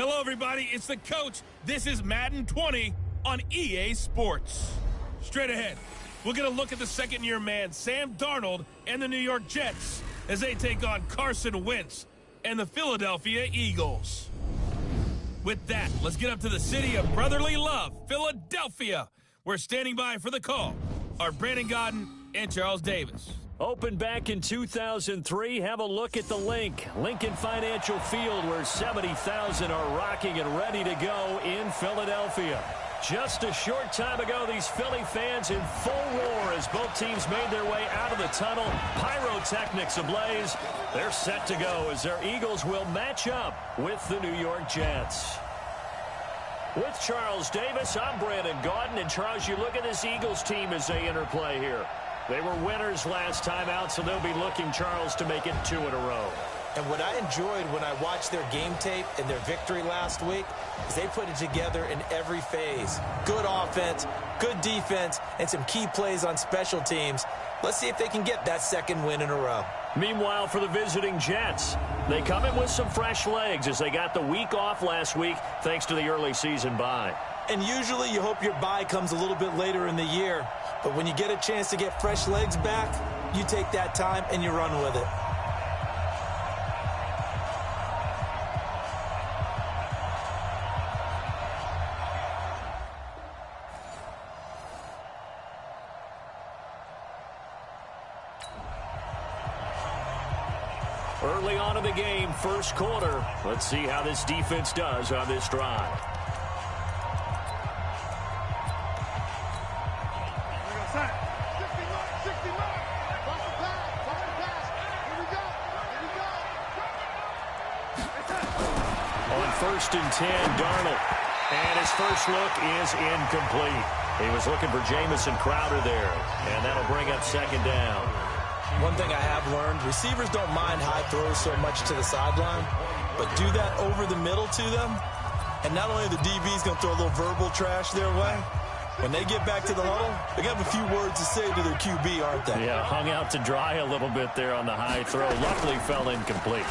Hello, everybody. It's the coach. This is Madden 20 on EA Sports. Straight ahead, we're going to look at the second-year man, Sam Darnold, and the New York Jets as they take on Carson Wentz and the Philadelphia Eagles. With that, let's get up to the city of brotherly love, Philadelphia. We're standing by for the call. Our Brandon Godden and Charles Davis. Opened back in 2003. Have a look at the Lincoln Financial Field, where 70,000 are rocking and ready to go in Philadelphia. Just a short time ago, these Philly fans in full roar as both teams made their way out of the tunnel. Pyrotechnics ablaze. They're set to go as their Eagles will match up with the New York Jets. With Charles Davis, I'm Brandon Godden. And Charles, you look at this Eagles team as they interplay here. They were winners last time out, so they'll be looking, Charles, to make it 2 in a row. And what I enjoyed when I watched their game tape and their victory last week is they put it together in every phase. Good offense, good defense, and some key plays on special teams. Let's see if they can get that second win in a row. Meanwhile, for the visiting Jets, they come in with some fresh legs as they got the week off last week thanks to the early season bye. And usually you hope your bye comes a little bit later in the year. But when you get a chance to get fresh legs back, you take that time and you run with it. Early on in the game, first quarter. Let's see how this defense does on this drive. First and 10, Darnold. And his first look is incomplete. He was looking for Jamison Crowder there. And that'll bring up second down. One thing I have learned, receivers don't mind high throws so much to the sideline, but do that over the middle to them. And not only are the DBs going to throw a little verbal trash their way, when they get back to the huddle, they have a few words to say to their QB, aren't they? Yeah, hung out to dry a little bit there on the high throw. Luckily fell incomplete.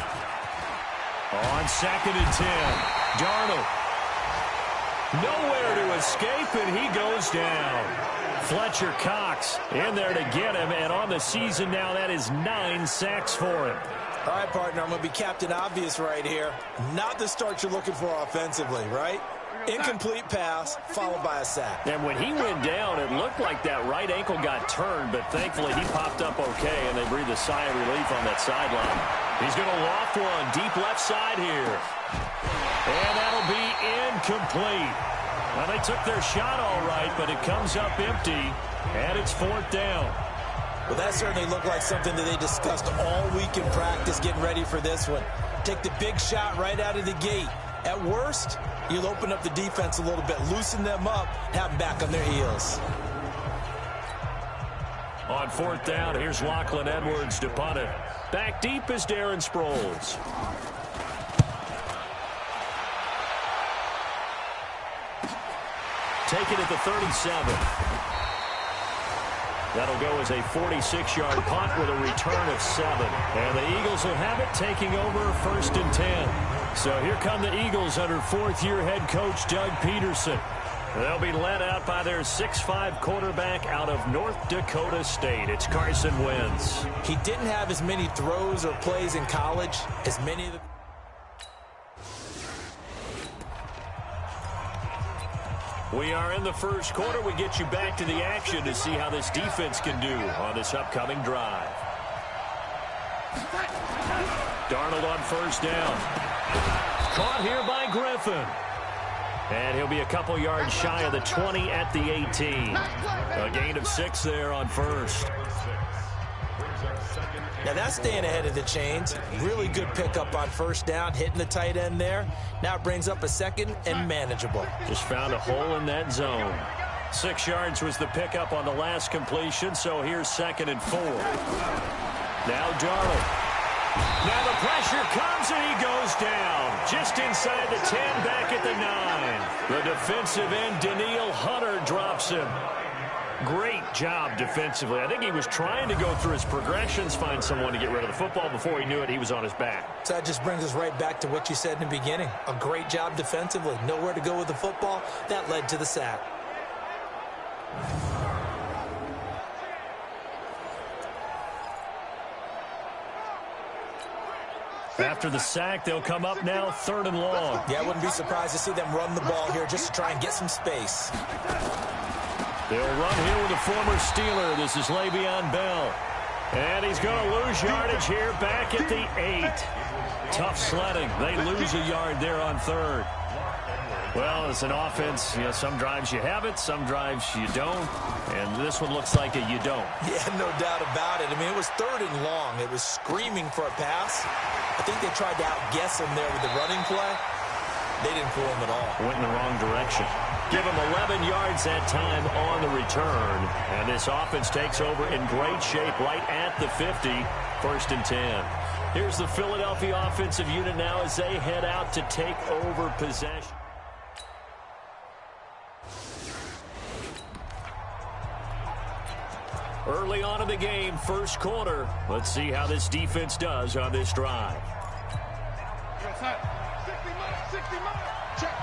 On second and 10, Darnold. Nowhere to escape, and he goes down. Fletcher Cox in there to get him, and on the season now, that is 9 sacks for him. All right, partner, I'm going to be Captain Obvious right here. Not the start you're looking for offensively, right? Incomplete pass, followed by a sack. And when he went down, it looked like that right ankle got turned, but thankfully he popped up okay, and they breathed a sigh of relief on that sideline. He's going to loft one deep left side here. And that'll be incomplete. Well, they took their shot all right, but it comes up empty, and it's fourth down. Well, that certainly looked like something that they discussed all week in practice getting ready for this one. Take the big shot right out of the gate. At worst, you'll open up the defense a little bit, loosen them up, have them back on their heels. On fourth down, here's Lachlan Edwards to punt it. Back deep is Darren Sproles. Taken at the 37. That'll go as a 46-yard punt with a return of 7. And the Eagles will have it, taking over first and 10. So here come the Eagles under fourth-year head coach Doug Peterson. They'll be led out by their 6'5" quarterback out of North Dakota State. It's Carson Wentz. He didn't have as many throws or plays in college as many of the... We are in the first quarter. We get you back to the action to see how this defense can do on this upcoming drive. Darnold on first down. Caught here by Griffin. And he'll be a couple yards shy of the 20 at the 18. A gain of 6 there on first. Now that's staying ahead of the chains. Really good pickup on first down, hitting the tight end there. Now it brings up a second and manageable. Just found a hole in that zone. 6 yards was the pickup on the last completion, so here's second and 4. Now Darnold. Now the pressure comes and he goes down. Just inside the 10, back at the 9. The defensive end, Daniil Hunter, drops him. Great job defensively. I think he was trying to go through his progressions, find someone to get rid of the football. Before he knew it, he was on his back. So that just brings us right back to what you said in the beginning. A great job defensively. Nowhere to go with the football. That led to the sack. After the sack, they'll come up now 3rd and long. Yeah, I wouldn't be surprised to see them run the ball here just to try and get some space. They'll run here with a former Steeler. This is Le'Veon Bell. And he's going to lose yardage here back at the 8. Tough sledding. They lose a yard there on 3rd. Well, it's an offense. You know, some drives you have it, some drives you don't. And this one looks like a you don't. Yeah, no doubt about it. I mean, it was 3rd and long. It was screaming for a pass. I think they tried to outguess him there with the running play. They didn't fool him at all. Went in the wrong direction. Give him 11 yards that time on the return. And this offense takes over in great shape right at the 50. 1st and 10. Here's the Philadelphia offensive unit now as they head out to take over possession. Early on in the game, 1st quarter. Let's see how this defense does on this drive. 60 miles. Check.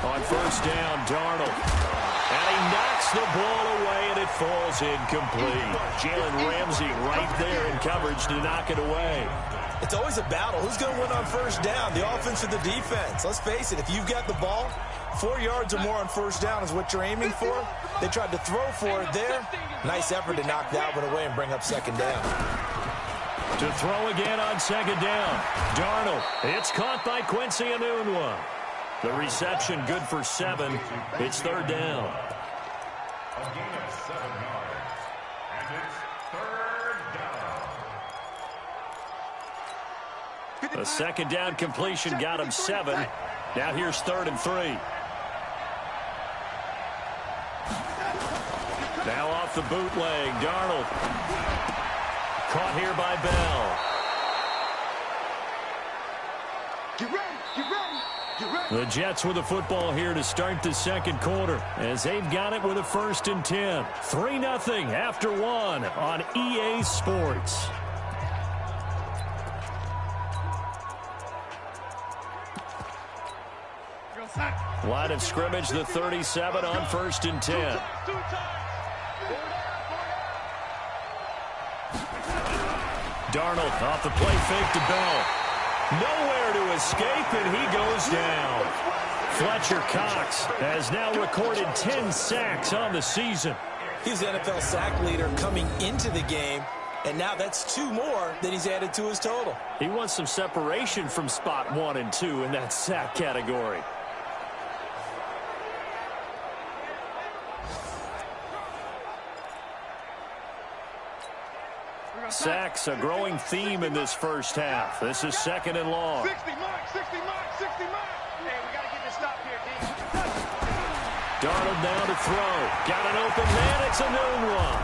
On 1st down, Darnold. And he knocks the ball away, and it falls incomplete. Jalen Ramsey right there in coverage to knock it away. It's always a battle. Who's going to win on 1st down, the offense or the defense? Let's face it, if you've got the ball, 4 yards or more on 1st down is what you're aiming for. They tried to throw for it there. Nice effort to knock that one away and bring up 2nd down. To throw again on 2nd down. Darnold. It's caught by Quincy Enunwa. The reception good for 7. It's 3rd down. A gain of 7 yards. And it's 3rd down. The 2nd down completion got him 7. Now here's 3rd and 3. Now off the bootleg, Darnold. Caught here by Bell. Get ready. The Jets with the football here to start the 2nd quarter as they've got it with a 1st and 10. 3-0 after 1 on EA Sports. Line of scrimmage, the 37 on 1st and 10. Darnold off the play fake to Bell. Nowhere to escape, and he goes down. Fletcher Cox has now recorded 10 sacks on the season. He's the NFL sack leader coming into the game, and now that's 2 more that he's added to his total. He wants some separation from spot 1 and 2 in that sack category. Sacks, a growing theme in this 1st half. This is 2nd and long. 60 miles. Hey, we got to get this stop here, D. Darnold now to throw. Got an open man. It's a noon one.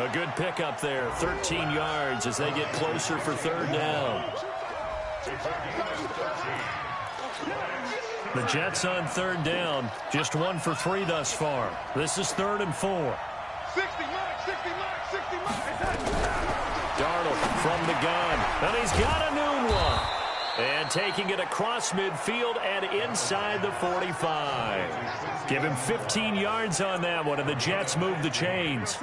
A good pickup there. 13 yards as they get closer for 3rd down. The Jets on 3rd down. Just 1 for 3 thus far. This is 3rd and 4. 60 miles. Darnold from the gun. And he's got a noon one. And taking it across midfield and inside the 45. Give him 15 yards on that one, and the Jets move the chains.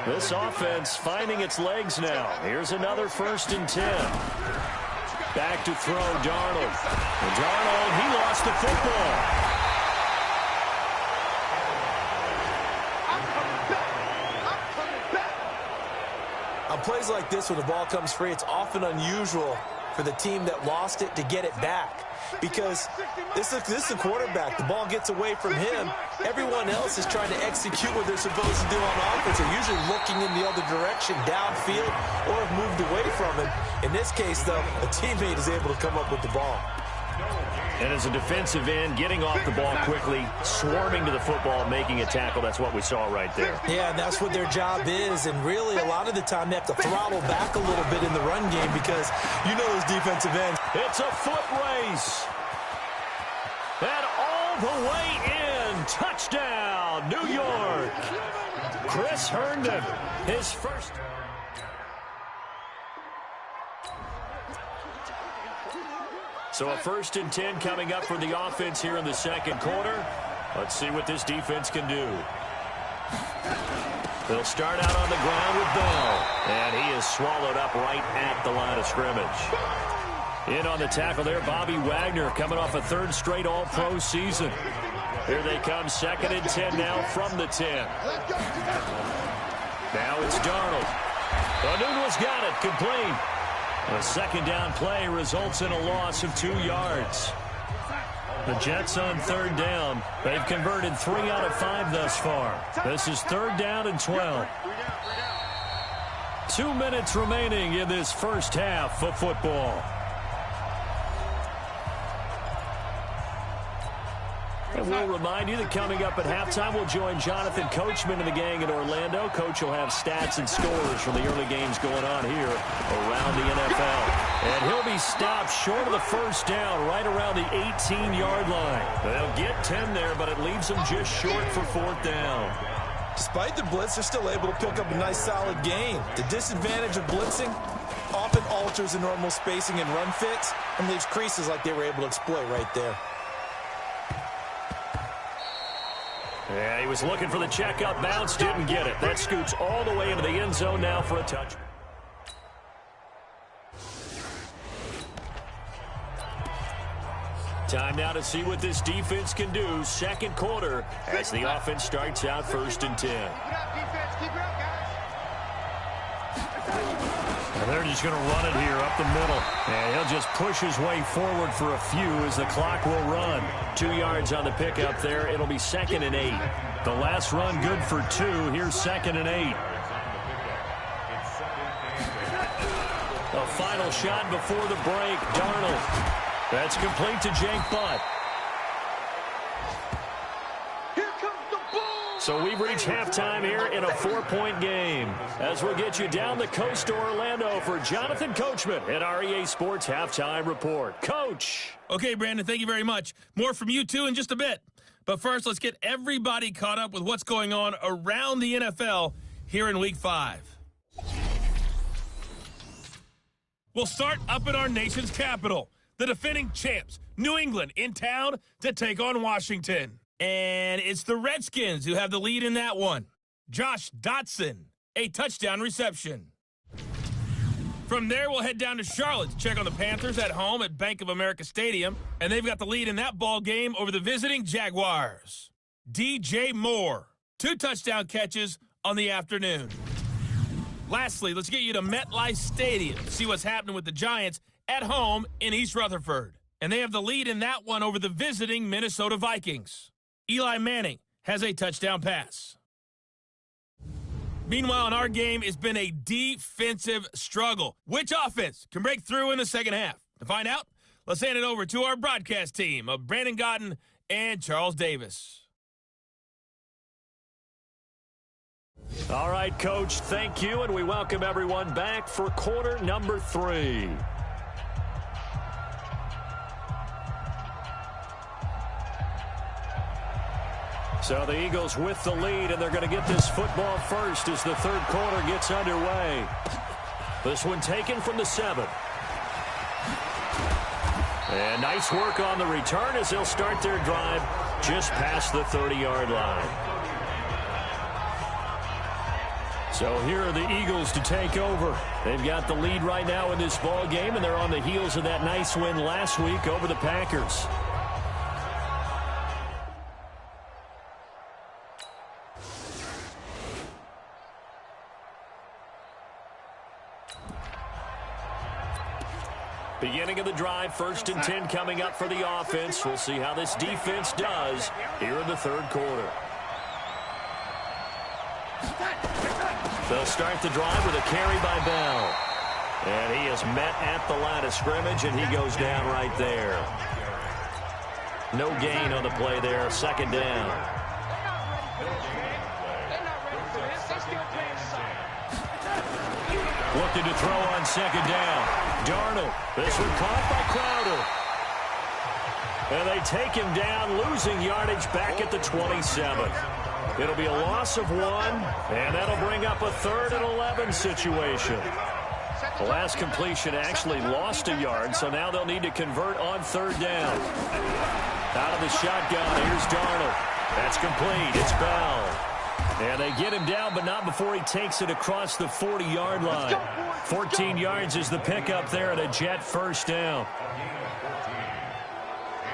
This offense finding its legs now. Here's another 1st and 10. Back to throw, Darnold. And Darnold, he lost the football. On plays like this, when the ball comes free, it's often unusual for the team that lost it to get it back. Because this is a quarterback. The ball gets away from him. Everyone else is trying to execute what they're supposed to do on offense. They're usually looking in the other direction, downfield, or have moved away from him. In this case, though, a teammate is able to come up with the ball. And as a defensive end, getting off the ball quickly, swarming to the football, making a tackle, that's what we saw right there. Yeah, and that's what their job is. And really, a lot of the time, they have to throttle back a little bit in the run game because you know those defensive ends. It's a foot race. And all the way in. Touchdown, New York. Chris Herndon, his first. So a 1st and 10 coming up for the offense here in the second quarter. Let's see what this defense can do. They'll start out on the ground with Bell. And he is swallowed up right at the line of scrimmage. In on the tackle there, Bobby Wagner, coming off a 3rd straight All-Pro season. Here they come, 2nd and 10 now from the 10. Now it's Darnold. O'Neill's got it, complete. A 2nd down play results in a loss of 2 yards. The Jets on 3rd down. They've converted 3 out of 5 thus far. This is 3rd down and 12. 2 minutes remaining in this first half of football. And we'll remind you that coming up at halftime, we'll join Jonathan Coachman and the gang in Orlando. Coach will have stats and scores from the early games going on here around the NFL. And he'll be stopped short of the 1st down right around the 18-yard line. They'll get 10 there, but it leaves them just short for 4th down. Despite the blitz, they're still able to pick up a nice solid gain. The disadvantage of blitzing often alters the normal spacing and run fits and leaves creases like they were able to exploit right there. Yeah, he was looking for the check-up bounce, didn't get it. That scoots all the way into the end zone now for a touch. Time now to see what this defense can do. 2nd quarter as the offense starts out 1st and 10. And they're just going to run it here up the middle. And he'll just push his way forward for a few as the clock will run. 2 yards on the pickup there. It'll be 2nd and 8. The last run good for 2. Here's 2nd and 8. A final shot before the break. Darnold. That's complete to Jake Butt. So we've reached halftime here in a 4-point game. As we'll get you down the coast to Orlando for Jonathan Coachman at our EA Sports Halftime Report. Coach. Okay, Brandon, thank you very much. More from you, too, in just a bit. But first, let's get everybody caught up with what's going on around the NFL here in Week 5. We'll start up in our nation's capital. The defending champs, New England, in town to take on Washington. And it's the Redskins who have the lead in that one. Josh Dotson, a touchdown reception. From there, we'll head down to Charlotte to check on the Panthers at home at Bank of America Stadium. And they've got the lead in that ball game over the visiting Jaguars. DJ Moore, 2 touchdown catches on the afternoon. Lastly, let's get you to MetLife Stadium to see what's happening with the Giants at home in East Rutherford. And they have the lead in that one over the visiting Minnesota Vikings. Eli Manning has a touchdown pass. Meanwhile, in our game, it's been a defensive struggle. Which offense can break through in the second half? To find out, let's hand it over to our broadcast team of Brandon Godden and Charles Davis. All right, Coach, thank you, and we welcome everyone back for quarter number 3. So the Eagles with the lead, and they're going to get this football first as the 3rd quarter gets underway. This one taken from the 7. And nice work on the return as they'll start their drive just past the 30-yard line. So here are the Eagles to take over. They've got the lead right now in this ball game, and they're on the heels of that nice win last week over the Packers. Beginning of the drive, 1st and 10 coming up for the offense. We'll see how this defense does here in the 3rd quarter. They'll start the drive with a carry by Bell. And he is met at the line of scrimmage, and he goes down right there. No gain on the play there, 2nd down. Looking to throw on second down. Darnold. This one caught by Crowder. And they take him down, losing yardage back at the 27. It'll be a loss of 1, and that'll bring up a 3rd and 11 situation. The last completion actually lost a yard, so now they'll need to convert on 3rd down. Out of the shotgun, here's Darnold. That's complete. It's Bell. And they get him down, but not before he takes it across the 40-yard line. 14 yards is the pickup there at a Jet 1st down.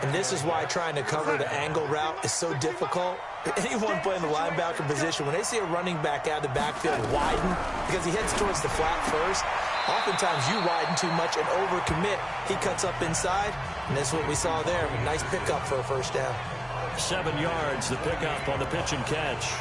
And this is why trying to cover the angle route is so difficult. Anyone playing the linebacker position, when they see a running back out of the backfield widen because he heads towards the flat first, oftentimes you widen too much and overcommit. He cuts up inside, and that's what we saw there. A nice pickup for a 1st down. 7 yards, the pickup on the pitch and catch.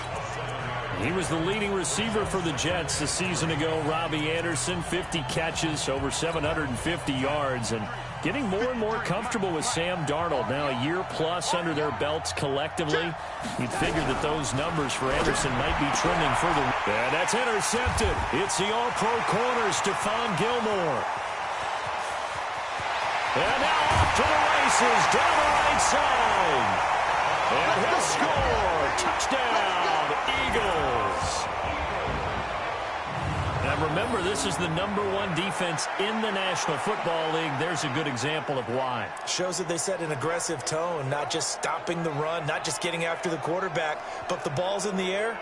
He was the leading receiver for the Jets a season ago. Robbie Anderson, 50 catches, over 750 yards, and getting more and more comfortable with Sam Darnold. Now a year plus under their belts collectively. You'd figure that those numbers for Anderson might be trending further. And that's intercepted. It's the All-Pro corner, Stephon Gilmore. And now off to the races, down the right side. And he'll score. Touchdown, Eagles. Now remember, this is the #1 defense in the National Football League. There's a good example of why. Shows that they set an aggressive tone, not just stopping the run, not just getting after the quarterback, but the ball's in the air.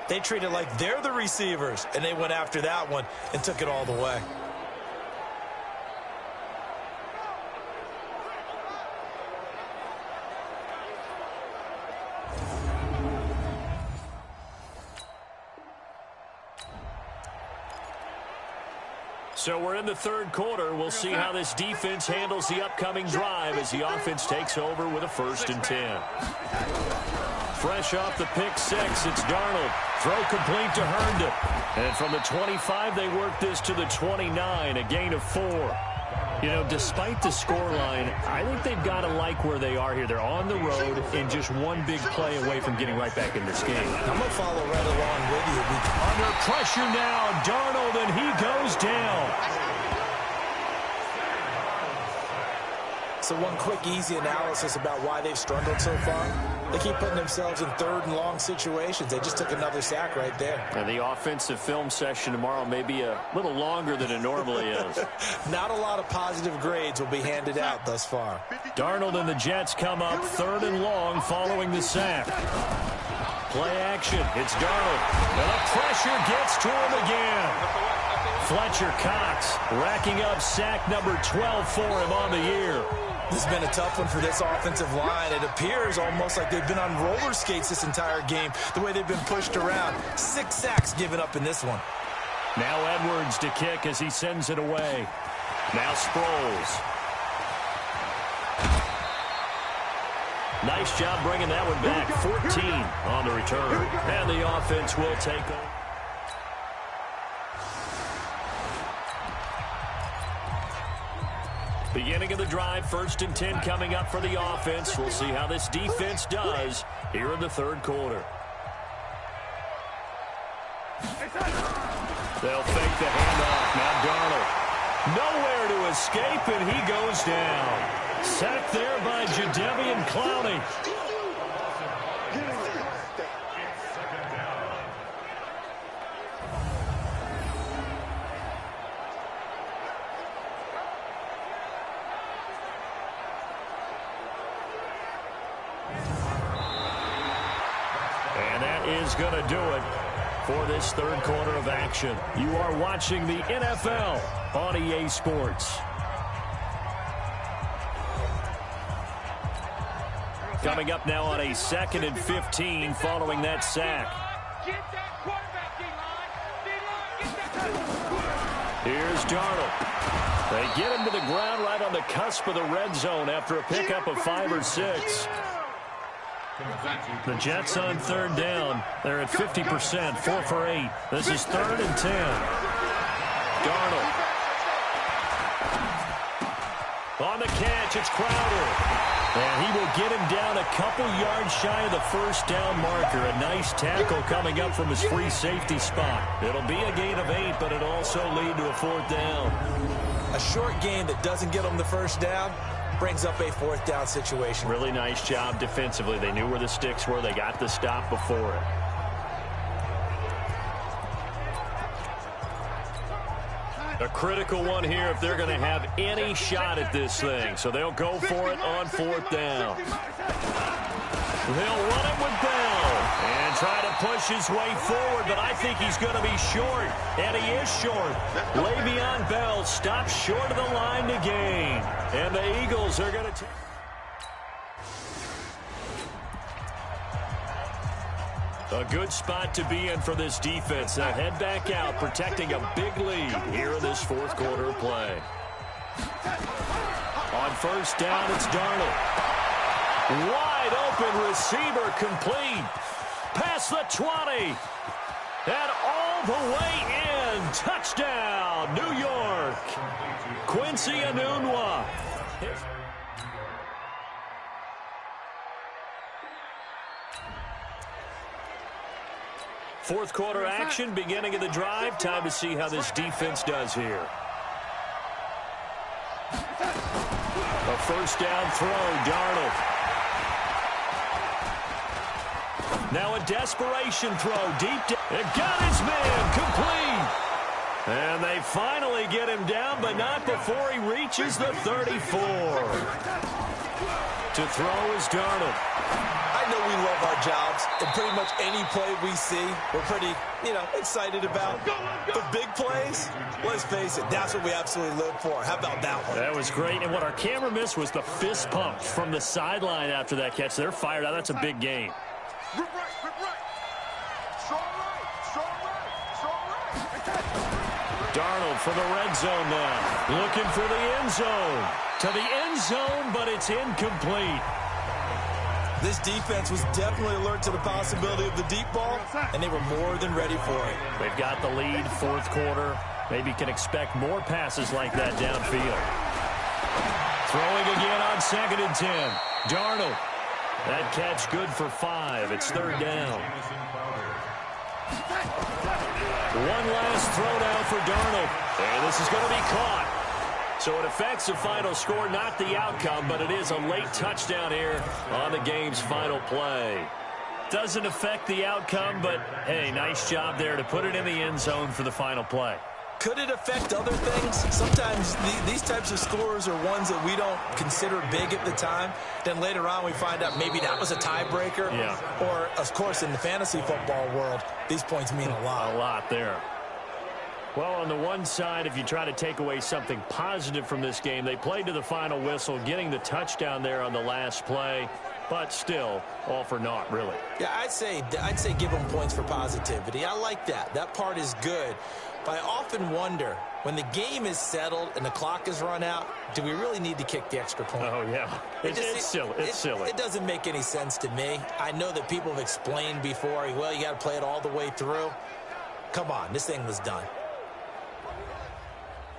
They treat it like they're the receivers, and they went after that one and took it all the way. So we're in the 3rd quarter. We'll see how this defense handles the upcoming drive as the offense takes over with a 1st and 10. Fresh off the pick 6, it's Darnold. Throw complete to Herndon. And from the 25, they work this to the 29, a gain of 4. You know, despite the scoreline, I think they've got to like where they are here. They're on the road and just one big play away from getting right back in this game. I'm going to follow right along with you. Under pressure now, Darnold, and he goes down. So one quick, easy analysis about why they've struggled so far. They keep putting themselves in 3rd and long situations. They just took another sack right there. And the offensive film session tomorrow may be a little longer than it normally is. Not a lot of positive grades will be handed out thus far. Darnold and the Jets come up 3rd and long following the sack. Play action. It's Darnold. And the pressure gets to him again. Fletcher Cox racking up sack number 12 for him on the year. This has been a tough one for this offensive line. It appears almost like they've been on roller skates this entire game, the way they've been pushed around. 6 sacks given up in this one. Now Edwards to kick as he sends it away. Now Sproles. Nice job bringing that one back. 14 on the return. And the offense will take over. Beginning of the drive, 1st and 10 coming up for the offense. We'll see how this defense does here in the 3rd quarter. They'll fake the handoff. Now Darnold. Nowhere to escape, and he goes down. Sacked there by Jadeveon Clowney. Is going to do it for this 3rd quarter of action. You are watching the NFL on EA Sports. Coming up now on a 2nd and 15 following that sack. Here's Darnold. They get him to the ground right on the cusp of the red zone after a pickup of 5 or 6. The Jets on 3rd down. They're at 50%, 4 for 8. This is 3rd and 10. Darnold. On the catch, it's Crowder. And he will get him down a couple yards shy of the first down marker. A nice tackle coming up from his free safety spot. It'll be a gain of 8, but it'll also lead to a 4th down. A short gain that doesn't get them the first down brings up a 4th down situation. Really nice job defensively. They knew where the sticks were. They got the stop before it. A critical one here if they're going to have any shot at this thing. So they'll go for it on 4th down. They'll run it with Bell and try to push his way forward, but I think he's going to be short, and he is short. Le'Veon Bell stops short of the line to gain, and the Eagles are going to take. A good spot to be in for this defense. They'll head back out, protecting a big lead here in this 4th quarter of play. On 1st down, it's Darnold. Wide open receiver complete. Past the 20. And all the way in. Touchdown, New York. Quincy Enunwa. 4th quarter action, beginning of the drive. Time to see how this defense does here. A 1st down throw, Darnold. Now a desperation throw deep down. It got his man complete. And they finally get him down, but not before he reaches the 34. To throw is Darnold. I know we love our jobs, and pretty much any play we see, we're pretty, excited about. The big plays, let's face it, that's what we absolutely live for. How about that one? That was great, and what our camera missed was the fist pump from the sideline after that catch. They're fired out. That's a big game. Darnold for the red zone now. Looking for the end zone. To the end zone, but it's incomplete. This defense was definitely alert to the possibility of the deep ball, and they were more than ready for it. They've got the lead, 4th quarter. Maybe can expect more passes like that downfield. Throwing again on 2nd and 10. Darnold. That catch good for 5. It's 3rd down. One last throw now for Darnold. And this is going to be caught. So it affects the final score, not the outcome, but it is a late touchdown here on the game's final play. Doesn't affect the outcome, but, hey, nice job there to put it in the end zone for the final play. Could it affect other things? Sometimes these types of scores are ones that we don't consider big at the time. Then later on we find out maybe that was a tiebreaker. Yeah. Or, of course, in the fantasy football world, these points mean a lot. A lot there. Well, on the one side, if you try to take away something positive from this game, they played to the final whistle, getting the touchdown there on the last play, but still, all for naught, really. Yeah, I'd say give them points for positivity. I like that. That part is good. But I often wonder, when the game is settled and the clock is run out, do we really need to kick the extra point? Oh, yeah. It's silly. It's silly. It doesn't make any sense to me. I know that people have explained before, well, you got to play it all the way through. Come on, this thing was done.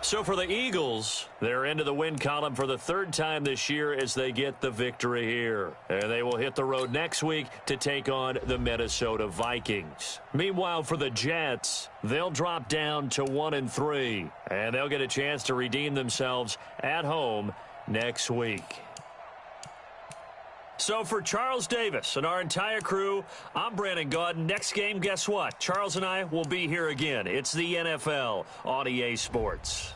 So for the Eagles, they're into the win column for the 3rd time this year as they get the victory here. And they will hit the road next week to take on the Minnesota Vikings. Meanwhile, for the Jets, they'll drop down to 1-3. And they'll get a chance to redeem themselves at home next week. So for Charles Davis and our entire crew, I'm Brandon Gaudin. Next game, guess what? Charles and I will be here again. It's the NFL on EA Sports.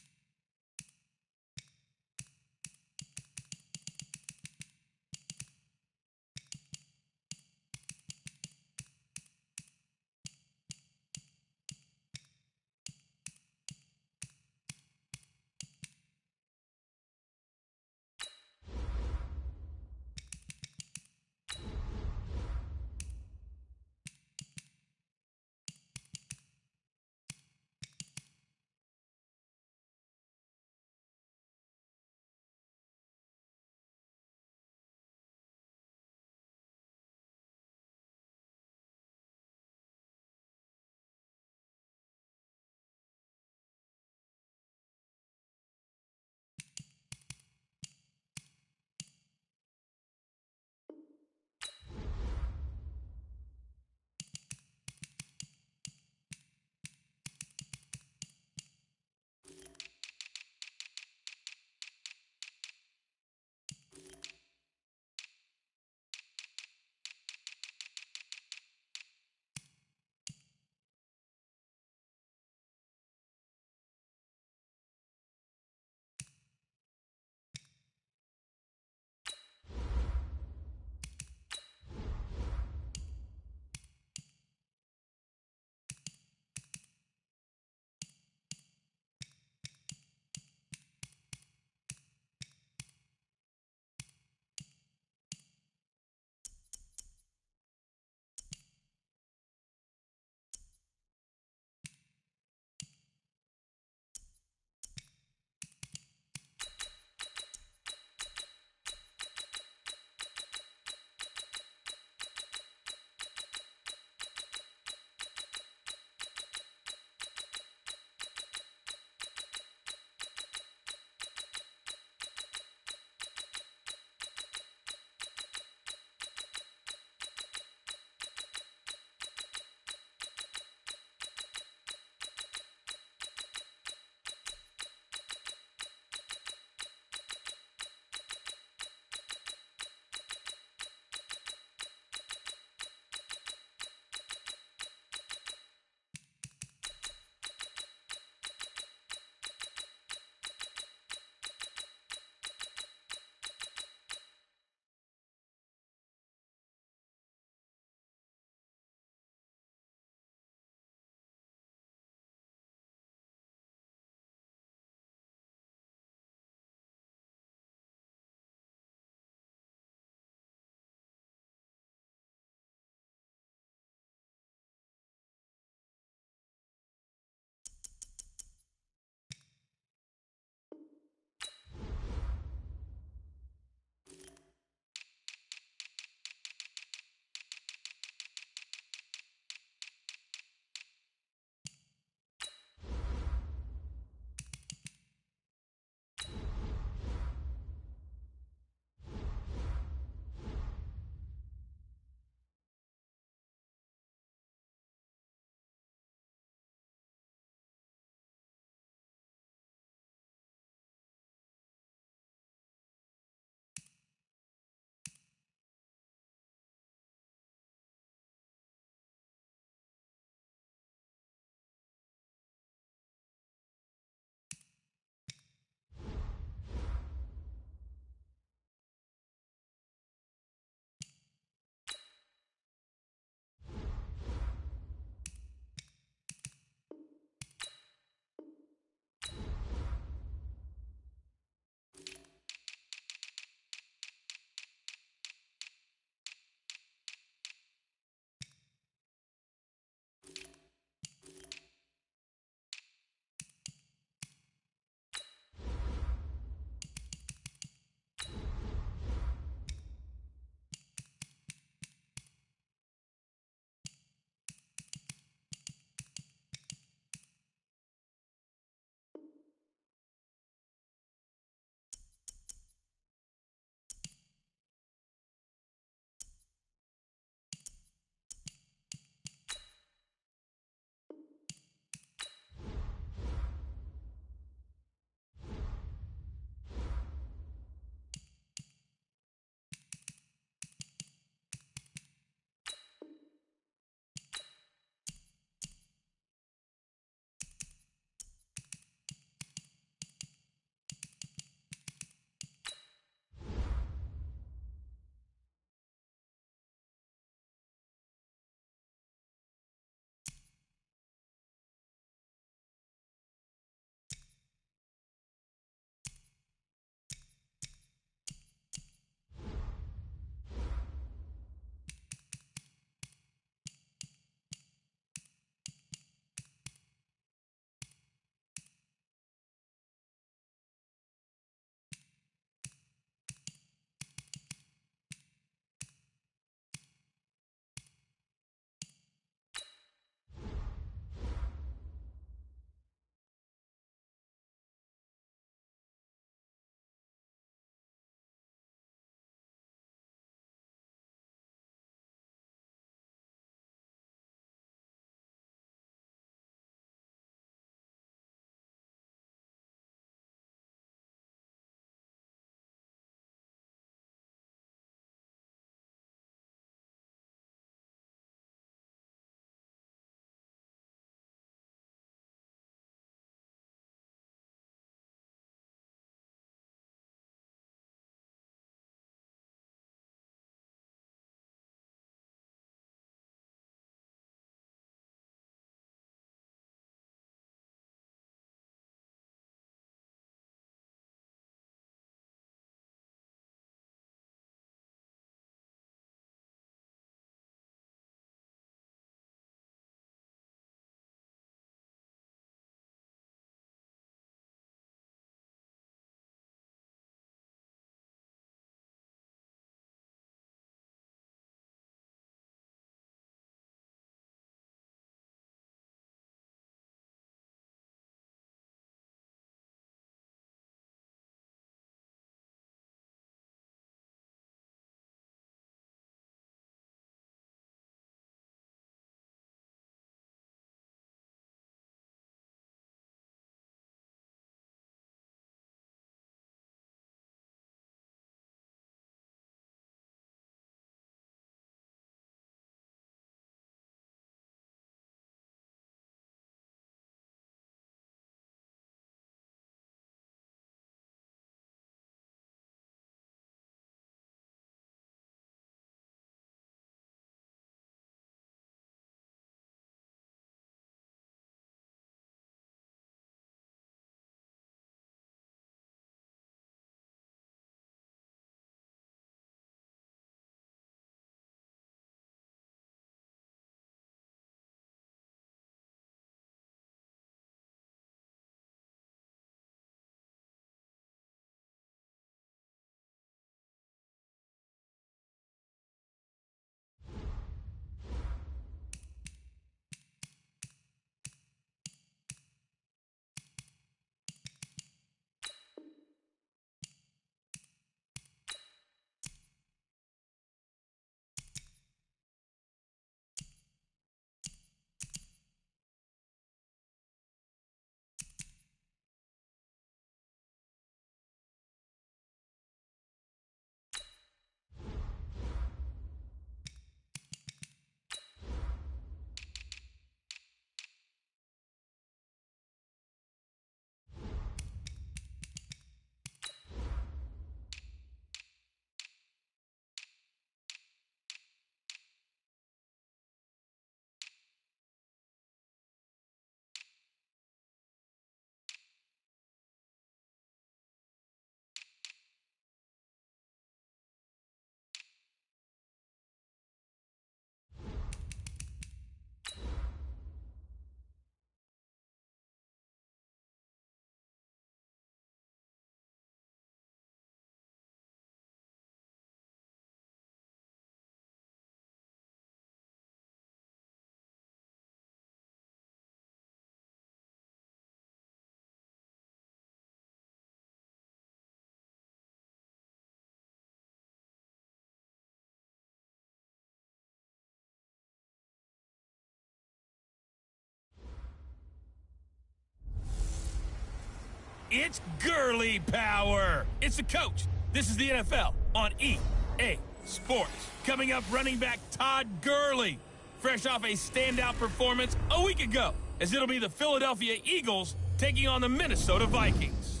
It's Gurley power. It's the coach. This is the NFL on EA Sports. Coming up, running back Todd Gurley, fresh off a standout performance a week ago, as it'll be the Philadelphia Eagles taking on the Minnesota Vikings.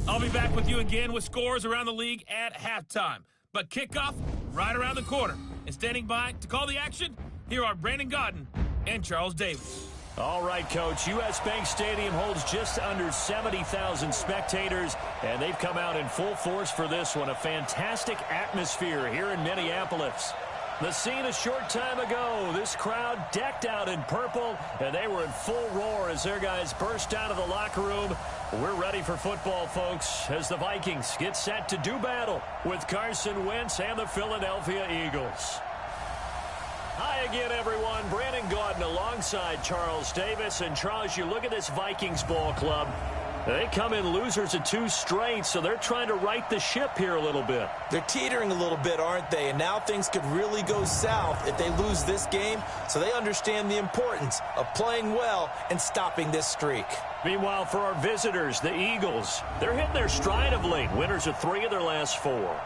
I'll be back with you again with scores around the league at halftime. But kickoff right around the corner. And standing by to call the action, here are Brandon Gaudin and Charles Davis. All right, Coach. U.S. Bank Stadium holds just under 70,000 spectators, and they've come out in full force for this one. A fantastic atmosphere here in Minneapolis. The scene a short time ago. This crowd decked out in purple, and they were in full roar as their guys burst out of the locker room. We're ready for football, folks, as the Vikings get set to do battle with Carson Wentz and the Philadelphia Eagles. Hi again, everyone. Brandon Gaudin alongside Charles Davis. And, Charles, you look at this Vikings ball club. They come in losers of 2 straight, so they're trying to right the ship here a little bit. They're teetering a little bit, aren't they? And now things could really go south if they lose this game. So they understand the importance of playing well and stopping this streak. Meanwhile, for our visitors, the Eagles, they're hitting their stride of late. Winners of 3 of their last 4.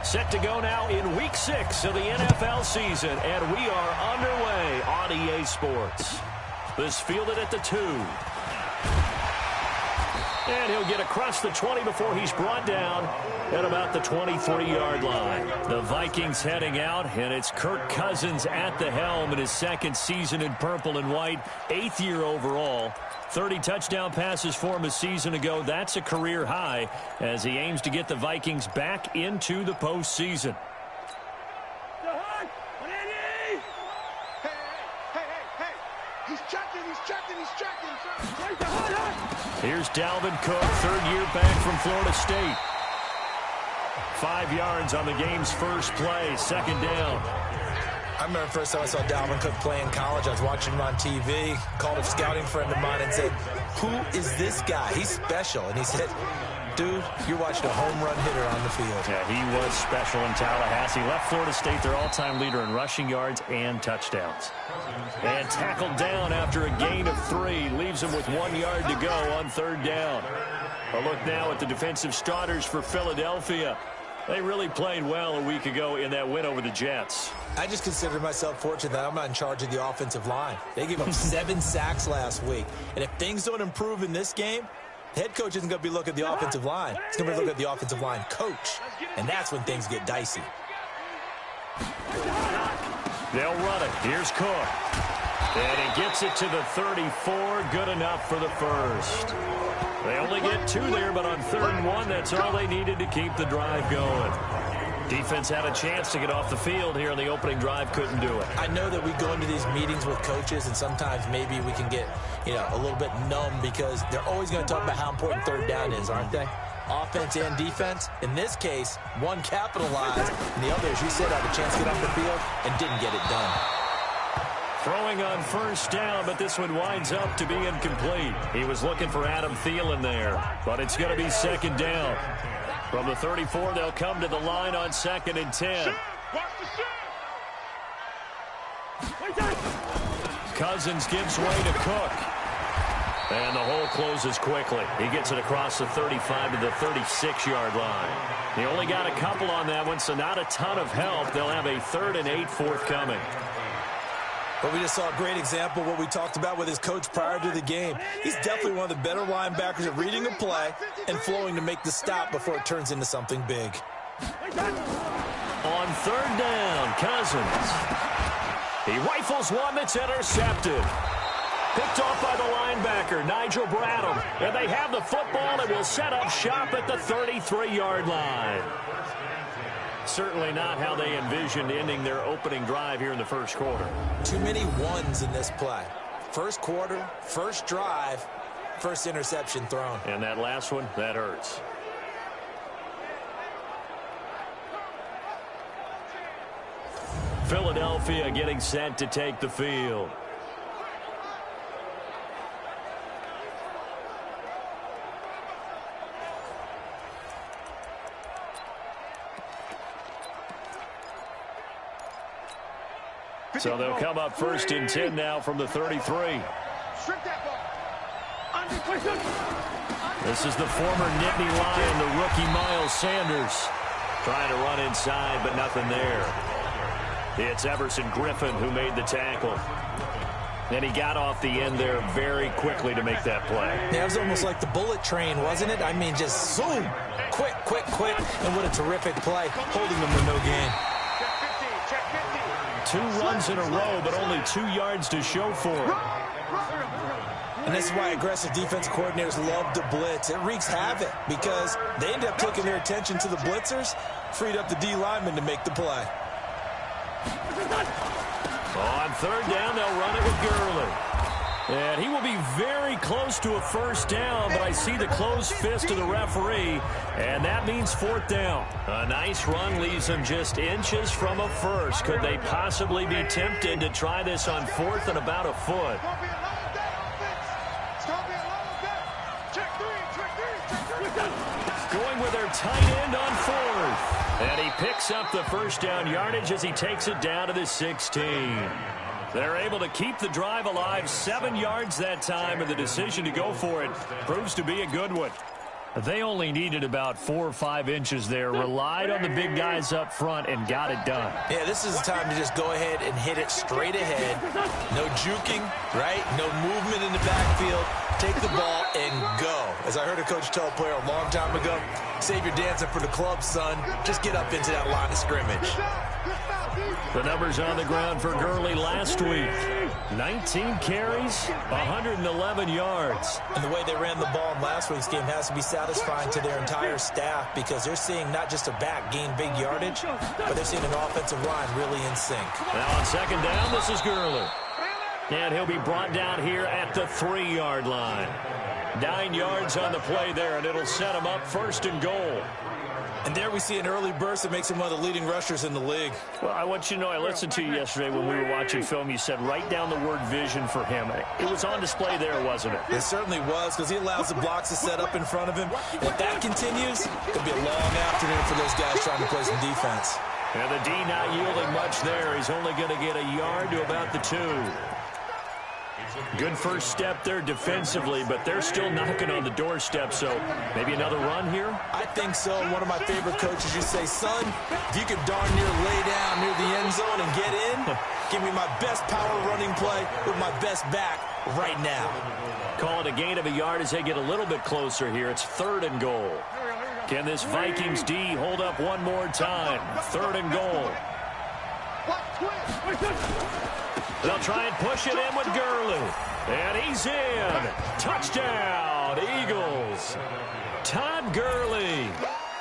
Set to go now in Week 6 of the NFL season, and we are underway on EA Sports. This fielded at the 2. And he'll get across the 20 before he's brought down at about the 23-yard line. The Vikings heading out, and it's Kirk Cousins at the helm in his 2nd season in purple and white, 8th year overall. 30 touchdown passes for him a season ago. That's a career high as he aims to get the Vikings back into the postseason. He's checking. Here's Dalvin Cook, 3rd year back from Florida State. 5 yards on the game's first play, 2nd down. I remember the first time I saw Dalvin Cook play in college. I was watching him on TV, called a scouting friend of mine and said, "Who is this guy? He's special." And he said, "Dude, you're watching a home run hitter on the field." Yeah, he was special in Tallahassee. Left Florida State their all-time leader in rushing yards and touchdowns. And tackled down after a gain of 3. Leaves him with 1 yard to go on 3rd down. A look now at the defensive starters for Philadelphia. They really played well a week ago in that win over the Jets. I just consider myself fortunate that I'm not in charge of the offensive line. They gave up 7 sacks last week. And if things don't improve in this game, the head coach isn't going to be looking at the offensive line. He's going to be looking at the offensive line coach. And that's when things get dicey. They'll run it. Here's Cook. And he gets it to the 34. Good enough for the first. They only get 2 there, but on 3rd and 1, that's all they needed to keep the drive going. Defense had a chance to get off the field here on the opening drive, couldn't do it. I know that we go into these meetings with coaches, and sometimes maybe we can get, a little bit numb because they're always going to talk about how important 3rd down is, aren't they? Offense and defense. In this case, one capitalized, and the other, as you said, had a chance to get off the field and didn't get it done. Throwing on 1st down, but this one winds up to be incomplete. He was looking for Adam Thielen there, but it's going to be 2nd down. From the 34, they'll come to the line on 2nd and 10. Cousins gives way to Cook. And the hole closes quickly. He gets it across the 35 to the 36-yard line. He only got a couple on that one, so not a ton of help. They'll have a 3rd and 8 forthcoming. But we just saw a great example of what we talked about with his coach prior to the game. He's definitely one of the better linebackers at reading a play and flowing to make the stop before it turns into something big. On 3rd down, Cousins. He rifles one that's intercepted. Picked off by the linebacker, Nigel Bradham. And they have the football and will set up shop at the 33-yard line. Certainly not how they envisioned ending their opening drive here in the first quarter. Too many ones in this play. First quarter, first drive, first interception thrown. And that last one, that hurts. Philadelphia getting set to take the field. So they'll come up 1st and 10 now from the 33. This is the former Nittany Lion, the rookie Miles Sanders. Trying to run inside, but nothing there. It's Everson Griffin who made the tackle. And he got off the end there very quickly to make that play. Yeah, it was almost like the bullet train, wasn't it? I mean, just zoom. Quick, quick, quick. And what a terrific play, holding them to no gain. 2 runs in a row, but only 2 yards to show for it. And this is why aggressive defense coordinators love to blitz. It wreaks havoc because they end up taking their attention to the blitzers, freed up the D lineman to make the play. On 3rd down, they'll run it with Gurley. And he will be very close to a 1st down, but I see the closed fist of the referee, and that means 4th down. A nice run leaves them just inches from a 1st. Could they possibly be tempted to try this on 4th and about a foot? Going with their tight end on 4th. And he picks up the 1st down yardage as he takes it down to the 16. They're able to keep the drive alive, 7 yards that time, and the decision to go for it proves to be a good one. They only needed about 4 or 5 inches there, relied on the big guys up front, and got it done. Yeah, this is the time to just go ahead and hit it straight ahead. No juking, right? No movement in the backfield. Take the ball and go. As I heard a coach tell a player a long time ago, save your dancing for the club, son. Just get up into that line of scrimmage. The numbers on the ground for Gurley last week. 19 carries, 111 yards. And the way they ran the ball in last week's game has to be satisfying to their entire staff because they're seeing not just a back gain big yardage, but they're seeing an offensive line really in sync. Now on 2nd down, this is Gurley. And he'll be brought down here at the 3-yard line. 9 yards on the play there, and it'll set him up 1st and goal. And there we see an early burst that makes him one of the leading rushers in the league. Well, I want you to know, I listened to you yesterday when we were watching film. You said write down the word vision for him. It was on display there, wasn't it? It certainly was, because he allows the blocks to set up in front of him. And if that continues, it could be a long afternoon for those guys trying to play some defense. And the D not yielding much there. He's only going to get a yard to about the 2. Good first step there defensively, but they're still knocking on the doorstep, so maybe another run here? I think so. One of my favorite coaches, you say, son, if you can darn near lay down near the end zone and get in, give me my best power running play with my best back right now. Call it a gain of a yard as they get a little bit closer here. It's 3rd and goal. Can this Vikings D hold up one more time? 3rd and goal. They'll try and push it in with Gurley. And he's in. Touchdown, Eagles. Todd Gurley.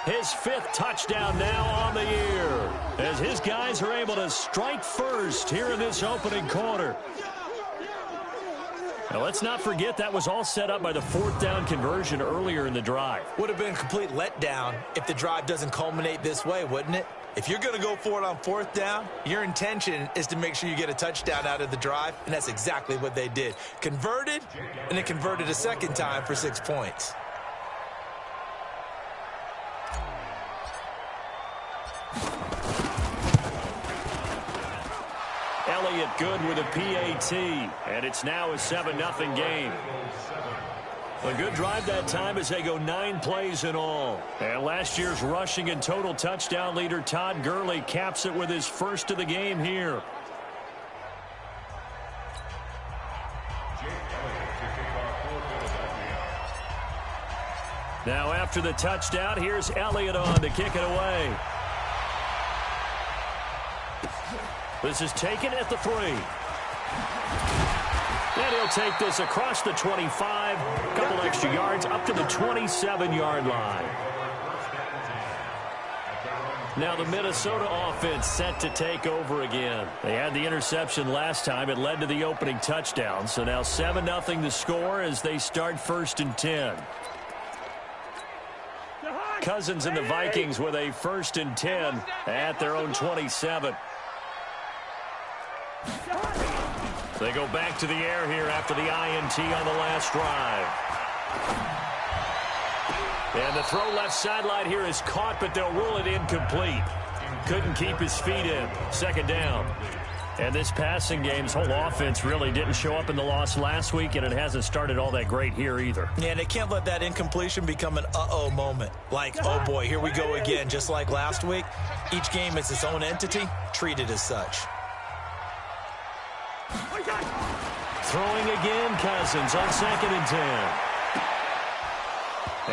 His 5th touchdown now on the year. As his guys are able to strike first here in this opening quarter. Now, let's not forget that was all set up by the 4th down conversion earlier in the drive. Would have been a complete letdown if the drive doesn't culminate this way, wouldn't it? If you're going to go for it on 4th down, your intention is to make sure you get a touchdown out of the drive, and that's exactly what they did. Converted, and then converted a 2nd time for 6 points. Elliott good with a PAT, and it's now a 7-0 game. A good drive that time as they go 9 plays in all. And last year's rushing and total touchdown leader Todd Gurley caps it with his 1st of the game here. Now after the touchdown, here's Elliott on to kick it away. This is taken at the 3. And he'll take this across the 25, a couple extra yards up to the 27-yard line. Now the Minnesota offense set to take over again. They had the interception last time. It led to the opening touchdown. So now 7-0 the score as they start 1st and 10. Cousins and the Vikings with a 1st and 10 at their own 27. They go back to the air here after the INT on the last drive. And the throw left sideline here is caught, but they'll rule it incomplete. Couldn't keep his feet in. 2nd down. And this passing game's whole offense really didn't show up in the loss last week, and it hasn't started all that great here either. Yeah, and they can't let that incompletion become an uh-oh moment. Like, oh boy, here we go again, just like last week. Each game is its own entity, treated as such. Throwing again, Cousins on 2nd and 10.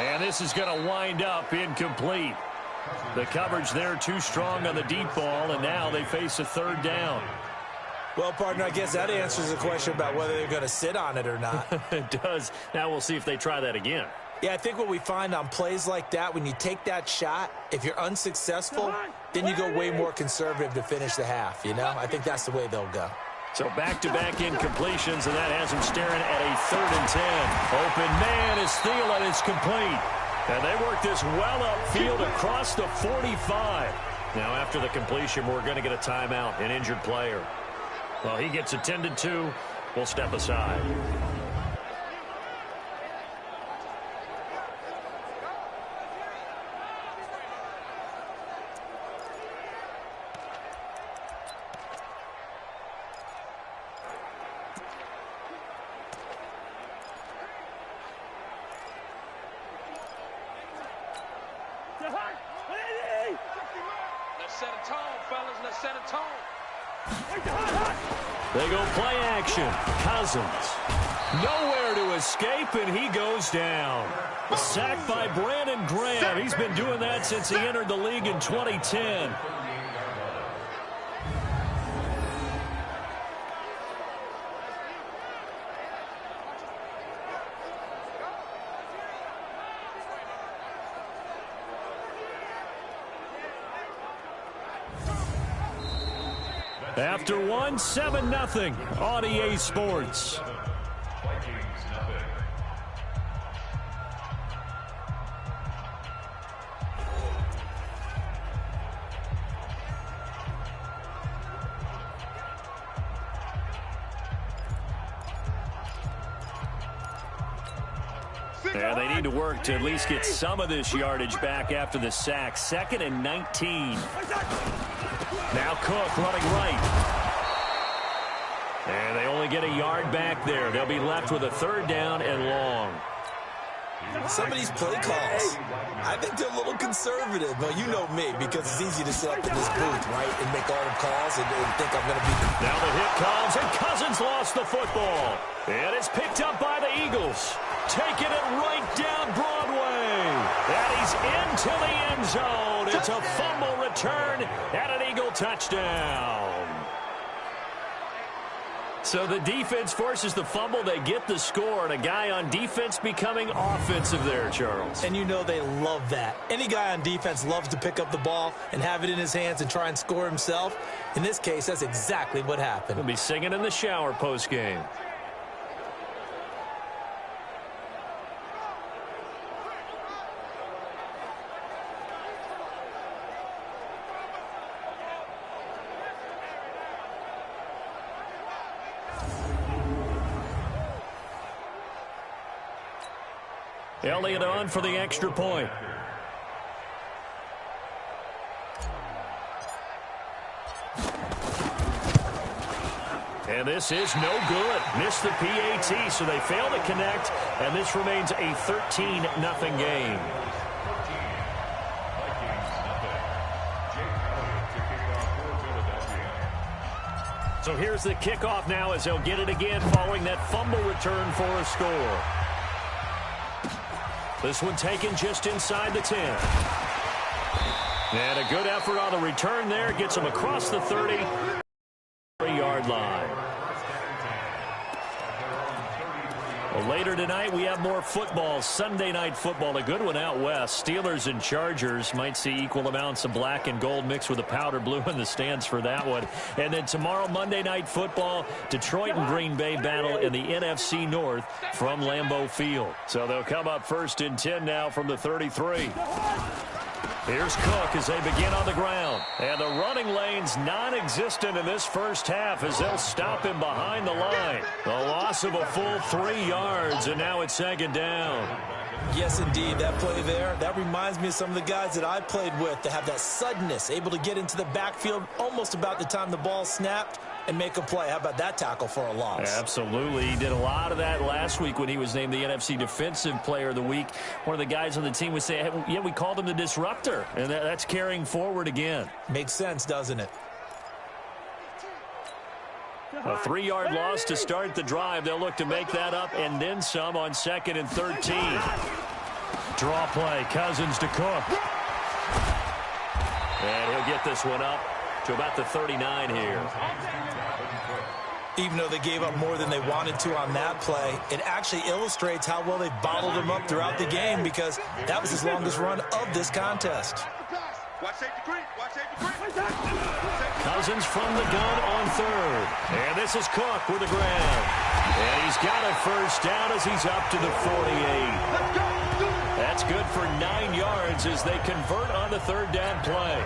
And this is going to wind up incomplete. The coverage there too strong on the deep ball, and now they face a 3rd down. Well, partner, I guess that answers the question about whether they're going to sit on it or not. It does. Now we'll see if they try that again. Yeah, I think what we find on plays like that, when you take that shot, if you're unsuccessful, then you go way more conservative to finish the half, you know? I think that's the way they'll go. So back-to-back incompletions, and that has him staring at a 3rd and 10. Open man is Thielen. It's complete. And they work this well upfield across the 45. Now after the completion, we're going to get a timeout, an injured player. Well, he gets attended to. We'll step aside. Let's set a tone, fellas. Let's set a tone. They go play action. Cousins. Nowhere to escape, and he goes down. Sacked by Brandon Graham. He's been doing that since he entered the league in 2010. After one, 7-0 on EA Sports. And they need to work to at least get some of this yardage back after the sack. 2nd and 19. Now Cook running right. And they only get a yard back there. They'll be left with a 3rd down and long. Some of these play calls, I think they're a little conservative. But you know me, because it's easy to sit up in this booth, right, and make all the calls and think I'm going to be... Now the hit comes, and Cousins lost the football. And it's picked up by the Eagles. Taking it right down Broadway. And he's into the end zone. It's a fumble return and an Eagle touchdown. So the defense forces the fumble. They get the score, and a guy on defense becoming offensive there, Charles. And you know they love that. Any guy on defense loves to pick up the ball and have it in his hands and try and score himself. In this case, that's exactly what happened. He'll be singing in the shower post-game. Elliott on for the extra point. And this is no good. Missed the PAT, so they fail to connect, and this remains a 13-0 game. So here's the kickoff now as they'll get it again following that fumble return for a score. This one taken just inside the 10. And a good effort on the return there. Gets him across the 30-yard line. Well, later tonight, we have more football. Sunday night football, a good one out west. Steelers and Chargers might see equal amounts of black and gold mixed with a powder blue in the stands for that one. And then tomorrow, Monday night football, Detroit and Green Bay battle in the NFC North from Lambeau Field. So they'll come up 1st and 10 now from the 33. Here's Cook as they begin on the ground. And the running lane's non-existent in this first half as they'll stop him behind the line. The loss of a full 3 yards, and now it's 2nd down. Yes, indeed. That play there, that reminds me of some of the guys that I played with that have that suddenness, able to get into the backfield almost about the time the ball snapped. and make a play. How about that tackle for a loss? Absolutely. He did a lot of that last week when he was named the NFC Defensive Player of the Week. One of the guys on the team would say, hey, yeah, we called him the disruptor, and that's carrying forward again. Makes sense, doesn't it? A 3-yard loss to start the drive. They'll look to make that up and then some on 2nd and 13. Draw play. Cousins to Cook. And he'll get this one up to about the 39 here. Even though they gave up more than they wanted to on that play, it actually illustrates how well they bottled him up throughout the game because that was his longest run of this contest. Cousins from the gun on 3rd. And this is Cook with the grab. And he's got a first down as he's up to the 48. That's good for 9 yards as they convert on the 3rd down play.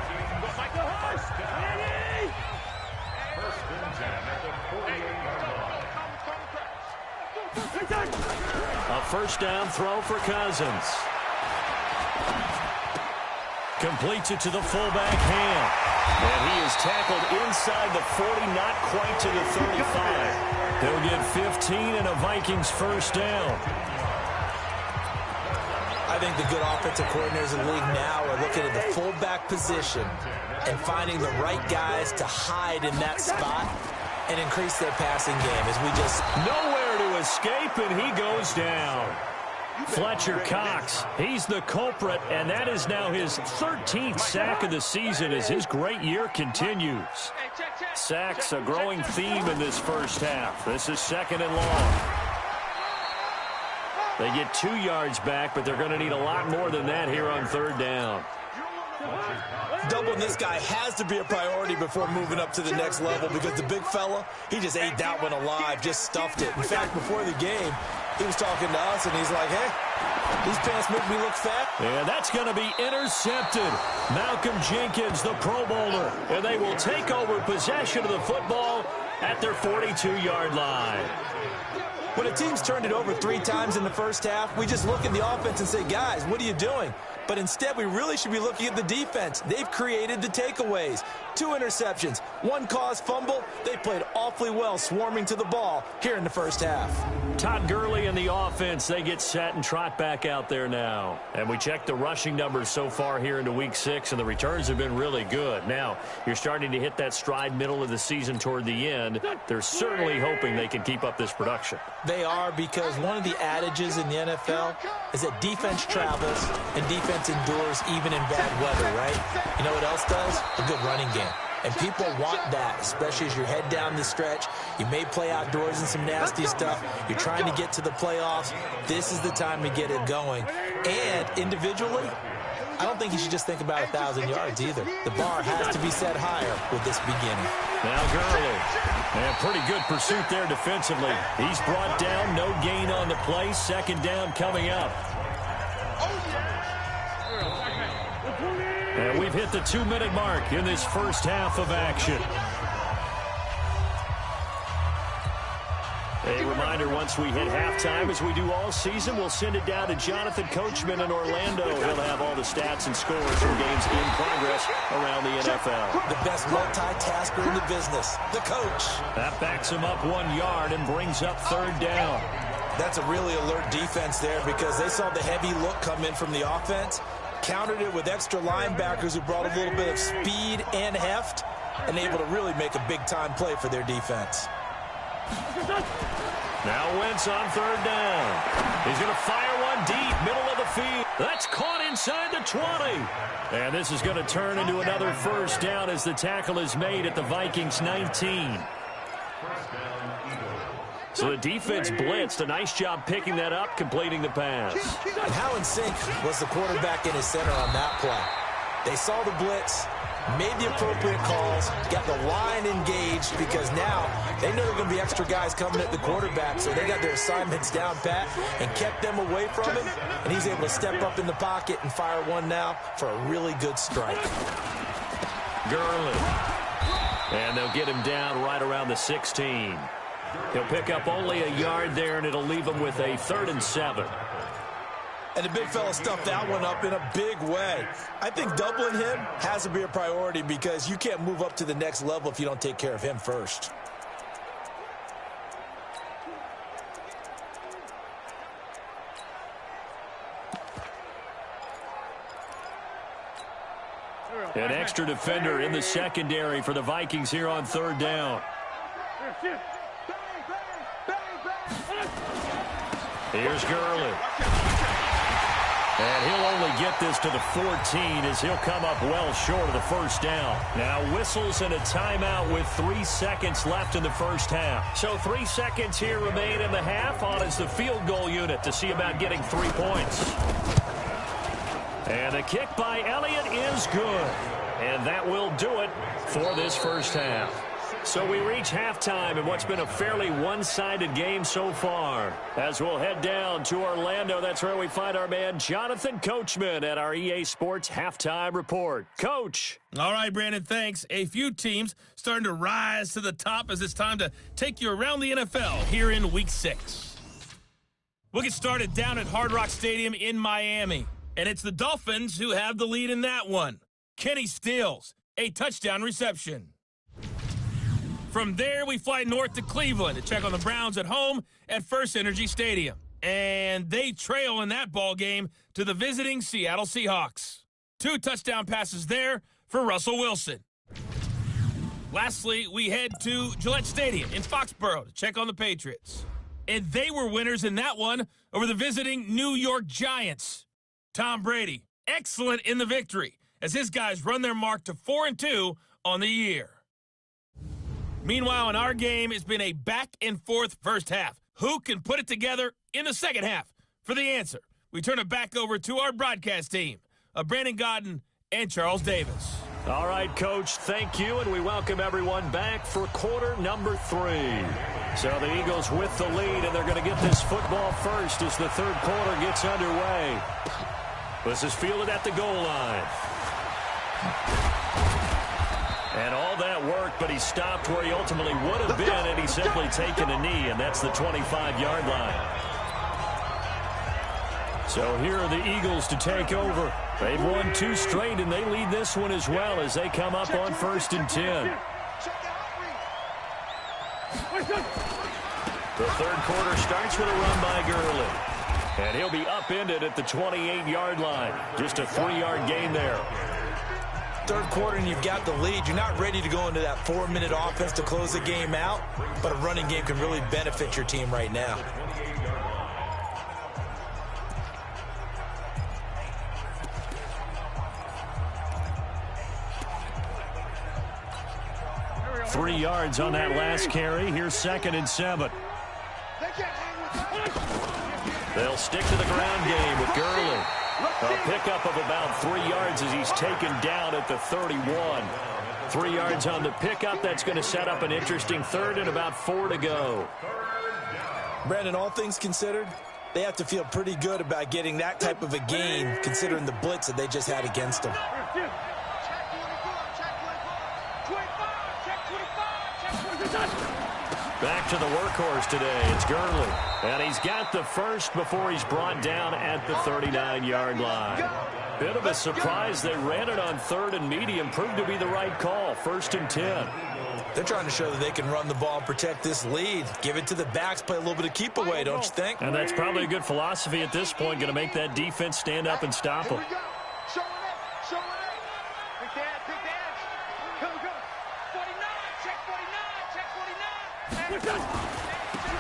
A first down throw for Cousins. Completes it to the fullback Ham. And he is tackled inside the 40, not quite to the 35. They'll get 15 and a Vikings first down. I think the good offensive coordinators in the league now are looking at the fullback position and finding the right guys to hide in that spot and increase their passing game as we just... Nowhere to escape, and he goes down. Fletcher Cox, he's the culprit, and that is now his 13th sack of the season as his great year continues. Sacks, a growing theme in this first half. This is 2nd and long. They get 2 yards back, but they're going to need a lot more than that here on 3rd down. Doubling this guy has to be a priority before moving up to the next level because the big fella, he just ate that one alive, just stuffed it. In fact, before the game, he was talking to us, and he's like, hey, these pants make me look fat. And that's going to be intercepted. Malcolm Jenkins, the Pro Bowler, and they will take over possession of the football at their 42-yard line. When a team's turned it over 3 times in the first half, we just look at the offense and say, guys, what are you doing? But instead, we really should be looking at the defense. They've created the takeaways. 2 interceptions, 1 caused fumble. They played awfully well swarming to the ball here in the first half. Todd Gurley and the offense, they get set and trot back out there now. And we check the rushing numbers so far here into Week 6, and the returns have been really good. Now, you're starting to hit that stride middle of the season toward the end. They're certainly hoping they can keep up this production. They are, because one of the adages in the NFL is that defense travels and defense endures even in bad weather, right? You know what else does? A good running game. And people want that, especially as you head down the stretch. You may play outdoors in some nasty stuff. You're trying to get to the playoffs. This is the time to get it going. And individually, I don't think you should just think about 1,000 yards either. The bar has to be set higher with this beginning. Now Gurley. And pretty good pursuit there defensively. He's brought down, no gain on the play. 2nd down coming up. And we've hit the 2-minute mark in this first half of action. A reminder, once we hit halftime, as we do all season, we'll send it down to Jonathan Coachman in Orlando. He'll have all the stats and scores from games in progress around the NFL. The best multitasker in the business, the coach. That backs him up 1 yard and brings up 3rd down. That's a really alert defense there because they saw the heavy look come in from the offense, countered it with extra linebackers who brought a little bit of speed and heft, and able to really make a big-time play for their defense. Now Wentz on 3rd down. He's going to fire one deep, middle of the field. That's caught inside the 20. And this is going to turn into another first down as the tackle is made at the Vikings 19. So the defense blitzed. A nice job picking that up, completing the pass. And how in sync was the quarterback in his center on that play? They saw the blitz, made the appropriate calls, got the line engaged because now they know there are going to be extra guys coming at the quarterback, so they got their assignments down pat and kept them away from him, and he's able to step up in the pocket and fire one now for a really good strike. Gurley. And they'll get him down right around the 16. He'll pick up only a yard there, and it'll leave him with a 3rd and 7. And the big fella stuffed that one up in a big way. I think doubling him has to be a priority because you can't move up to the next level if you don't take care of him first. An extra defender in the secondary for the Vikings here on third down. Here's Gurley. And he'll only get this to the 14 as he'll come up well short of the first down. Now whistles and a timeout with 3 seconds left in the first half. So 3 seconds here remain in the half on as the field goal unit to see about getting 3 points. And the kick by Elliott is good. And that will do it for this first half. So we reach halftime in what's been a fairly one-sided game so far. As we'll head down to Orlando, that's where we find our man Jonathan Coachman at our EA Sports Halftime Report. Coach. All right, Brandon, thanks. A few teams starting to rise to the top as it's time to take you around the NFL here in Week 6. We'll get started down at Hard Rock Stadium in Miami. And it's the Dolphins who have the lead in that one. Kenny Stills, a touchdown reception. From there, we fly north to Cleveland to check on the Browns at home at First Energy Stadium. And they trail in that ball game to the visiting Seattle Seahawks. 2 touchdown passes there for Russell Wilson. Lastly, we head to Gillette Stadium in Foxborough to check on the Patriots. And they were winners in that one over the visiting New York Giants. Tom Brady, excellent in the victory as his guys run their mark to 4-2 on the year. Meanwhile, in our game, it's been a back-and-forth first half. Who can put it together in the second half? For the answer, we turn it back over to our broadcast team of Brandon Godden and Charles Davis. All right, Coach, thank you, and we welcome everyone back for quarter number 3. So the Eagles with the lead, and they're going to get this football first as the third quarter gets underway. This is fielded at the goal line. And all that work, but he stopped where he ultimately would have been, and he's simply taken a knee, and that's the 25-yard line. So here are the Eagles to take over. They've won 2 straight, and they lead this one as well as they come up on 1st and 10. The third quarter starts with a run by Gurley. And he'll be upended at the 28-yard line. Just a 3-yard gain there. Third quarter and you've got the lead. You're not ready to go into that 4-minute offense to close the game out, but a running game can really benefit your team right now. Three yards on that last carry. Here's 2nd and 7. They'll stick to the ground game with Gurley. A pickup of about 3 yards as he's taken down at the 31. 3 yards on the pickup. That's going to set up an interesting third and about 4 to go. Brandon, all things considered, they have to feel pretty good about getting that type of a gain considering the blitz that they just had against them. Back to the workhorse today. It's Gurley. And he's got the first before he's brought down at the 39-yard line. Bit of a surprise. They ran it on 3rd and medium. Proved to be the right call. 1st and 10. They're trying to show that they can run the ball and protect this lead. Give it to the backs. Play a little bit of keep away, don't you think? And that's probably a good philosophy at this point. Going to make that defense stand up and stop them.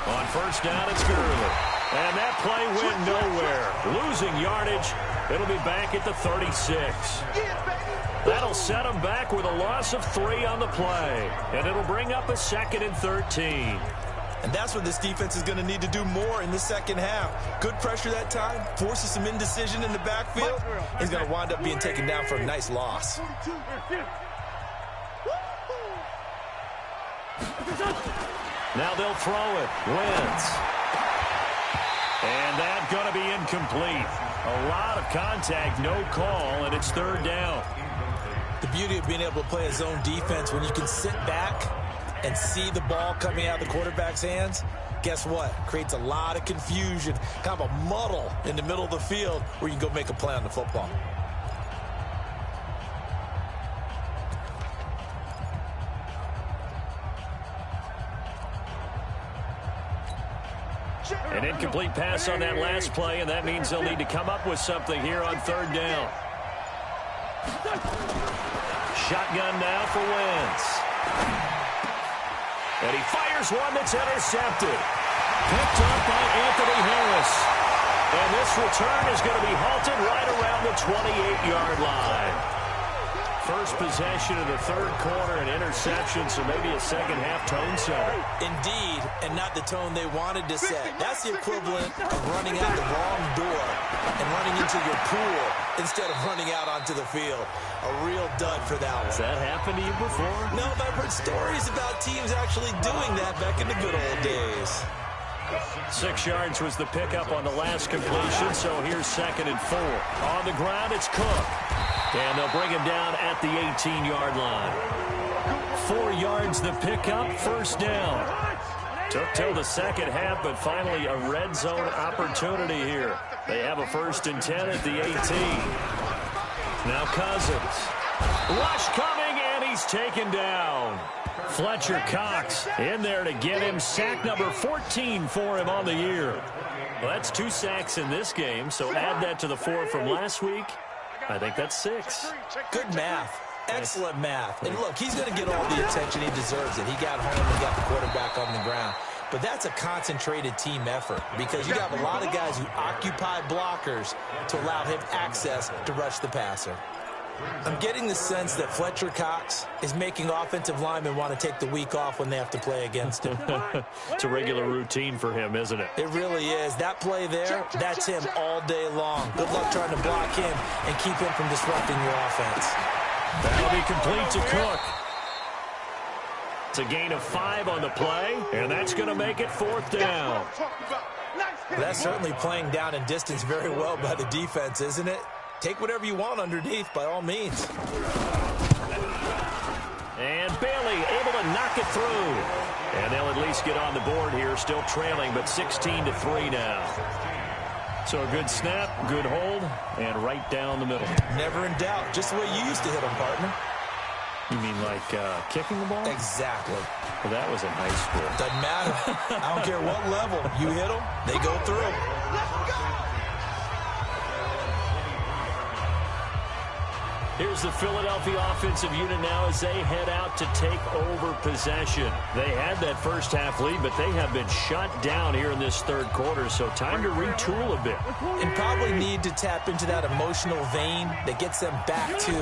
On 1st down, it's Gurley. And that play went nowhere. Losing yardage. It'll be back at the 36. That'll set them back with a loss of 3 on the play. And it'll bring up a 2nd and 13. And that's what this defense is going to need to do more in the second half. Good pressure that time. Forces some indecision in the backfield. He's going to wind up being taken down for a nice loss. Now they'll throw it. Wentz. And that's going to be incomplete. A lot of contact, no call, and it's 3rd down. The beauty of being able to play a zone defense when you can sit back and see the ball coming out of the quarterback's hands, guess what? Creates a lot of confusion, kind of a muddle in the middle of the field where you can go make a play on the football. An incomplete pass on that last play, and that means they'll need to come up with something here on 3rd down. Shotgun now for Wentz. And he fires one that's intercepted. Picked up by Anthony Harris. And this return is going to be halted right around the 28-yard line. First possession of the third quarter, an interception, so maybe a second-half tone setter. Indeed, and not the tone they wanted to set. That's the equivalent of running out the wrong door and running into your pool instead of running out onto the field. A real dud for that one. Has that happened to you before? No, but I've heard stories about teams actually doing that back in the good old days. 6 yards was the pickup on the last completion, so here's 2nd and 4. On the ground, it's Cook. And they'll bring him down at the 18-yard line. 4 yards the pickup, first down. Took till the second half, but finally a red zone opportunity here. They have a 1st and 10 at the 18. Now Cousins. Rush coming, and he's taken down. Fletcher Cox in there to get him. Sack number 14 for him on the year. Well, that's 2 sacks in this game, so add that to the 4 from last week. I think that's 6. Good math. Excellent math. And look, he's going to get all the attention he deserves it. He got home and got the quarterback on the ground. But that's a concentrated team effort because you have a lot of guys who occupy blockers to allow him access to rush the passer. I'm getting the sense that Fletcher Cox is making offensive linemen want to take the week off when they have to play against him. It's a regular routine for him, isn't it? It really is. That play there, that's him all day long. Good luck trying to block him and keep him from disrupting your offense. That'll be complete to Cook. It's a gain of 5 on the play, and that's going to make it 4th down. Well, that's certainly playing down and distance very well by the defense, isn't it? Take whatever you want underneath, by all means. And Bailey able to knock it through. And they'll at least get on the board here, still trailing, but 16-3 now. So a good snap, good hold, and right down the middle. Never in doubt. Just the way you used to hit them, partner. You mean like kicking the ball? Exactly. Well, that was in high school. Doesn't matter. I don't care what level. You hit them, they go through. Here's the Philadelphia offensive unit now as they head out to take over possession. They had that first half lead, but they have been shut down here in this third quarter, so time to retool a bit. And probably need to tap into that emotional vein that gets them back to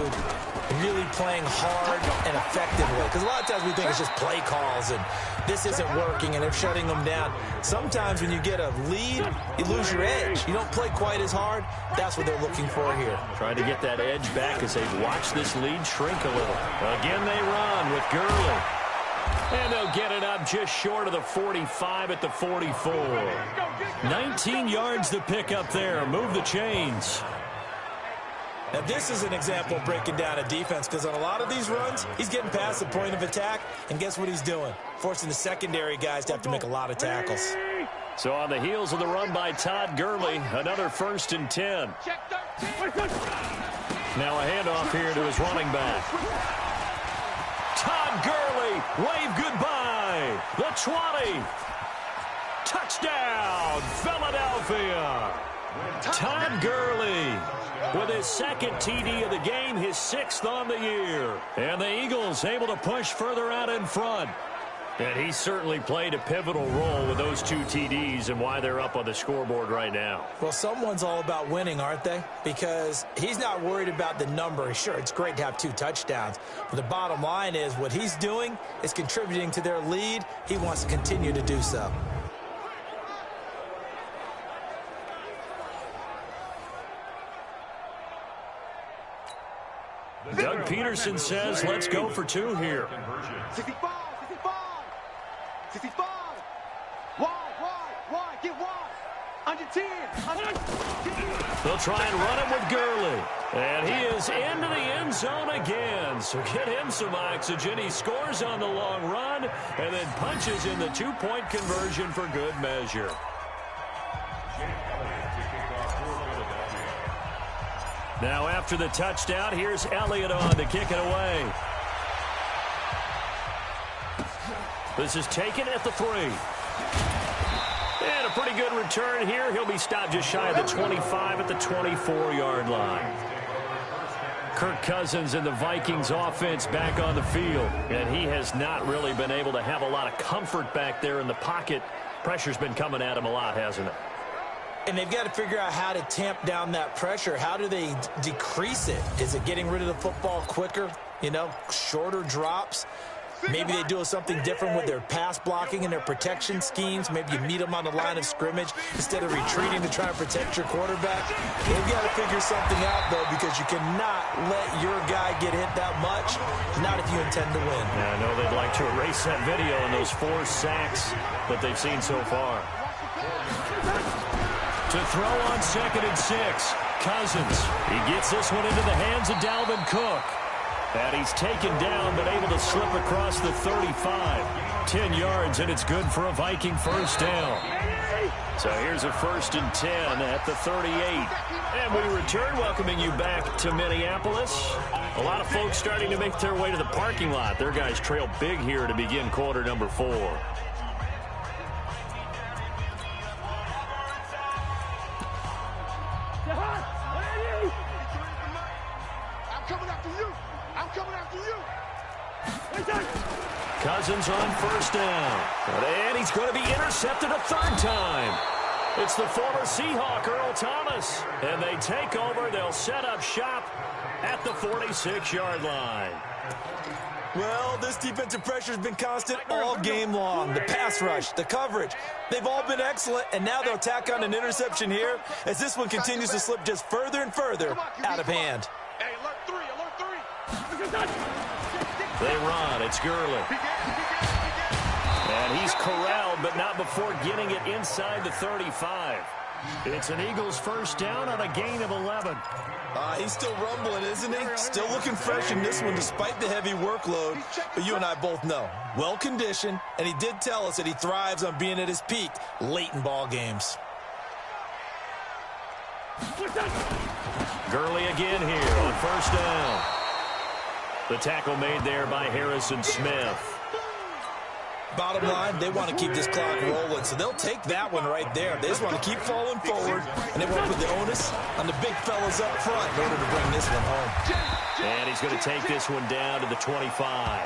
really playing hard and effectively. Because a lot of times we think it's just play calls and this isn't working and they're shutting them down. Sometimes when you get a lead, you lose your edge. You don't play quite as hard. That's what they're looking for here. Trying to get that edge back as they watch this lead shrink a little. Again, they run with Gurley. And they'll get it up just short of the 45 at the 44. 19 yards to pick up there. Move the chains. Now, this is an example of breaking down a defense because on a lot of these runs, he's getting past the point of attack, and guess what he's doing? Forcing the secondary guys to have to make a lot of tackles. So on the heels of the run by Todd Gurley, another 1st and 10. Now a handoff here to his running back. Todd Gurley, wave goodbye. The 20. Touchdown, Philadelphia. Todd Gurley with his 2nd TD of the game, his 6th on the year. And the Eagles able to push further out in front. And he certainly played a pivotal role with those 2 TDs and why they're up on the scoreboard right now. Well, someone's all about winning, aren't they? Because he's not worried about the number. Sure, it's great to have 2 touchdowns. But the bottom line is what he's doing is contributing to their lead. He wants to continue to do so. Doug Peterson says, let's go for 2 here. 65. 65. Wide. Get wide. Under 10. They'll try and run him with Gurley. And he is into the end zone again. So get him some oxygen. He scores on the long run and then punches in the 2-point conversion for good measure. Now after the touchdown, here's Elliott on to kick it away. This is taken at the 3. And a pretty good return here. He'll be stopped just shy of the 25 at the 24-yard line. Kirk Cousins and the Vikings offense back on the field. And he has not really been able to have a lot of comfort back there in the pocket. Pressure's been coming at him a lot, hasn't it? And they've got to figure out how to tamp down that pressure. How do they decrease it? Is it getting rid of the football quicker? You know, shorter drops? Maybe they do something different with their pass blocking and their protection schemes. Maybe you meet them on the line of scrimmage instead of retreating to try and protect your quarterback. They've got to figure something out, though, because you cannot let your guy get hit that much, not if you intend to win. Yeah, I know they'd like to erase that video and those 4 sacks that they've seen so far. To throw on 2nd and 6, Cousins. He gets this one into the hands of Dalvin Cook. And he's taken down, but able to slip across the 35. 10 yards, and it's good for a Viking first down. So here's a 1st and 10 at the 38. And we return, welcoming you back to Minneapolis. A lot of folks starting to make their way to the parking lot. Their guys trail big here to begin quarter number 4. Cousins on 1st down. And he's going to be intercepted a 3rd time. It's the former Seahawk, Earl Thomas. And they take over. They'll set up shop at the 46-yard line. Well, this defensive pressure has been constant all game long. The pass rush, the coverage, they've all been excellent, and now they'll tack on an interception here as this one continues to slip just further and further out of hand. Hey, alert 3, alert 3. They run. It's Gurley. And he's corralled, but not before getting it inside the 35. It's an Eagles first down on a gain of 11. He's still rumbling, isn't he? Still looking fresh in this one despite the heavy workload. But you and I both know, well-conditioned, and he did tell us that he thrives on being at his peak late in ball games. Gurley again here on 1st down. The tackle made there by Harrison Smith. Bottom line, they want to keep this clock rolling, so they'll take that one right there. They just want to keep falling forward, and they want to put the onus on the big fellas up front in order to bring this one home. And he's going to take this one down to the 25.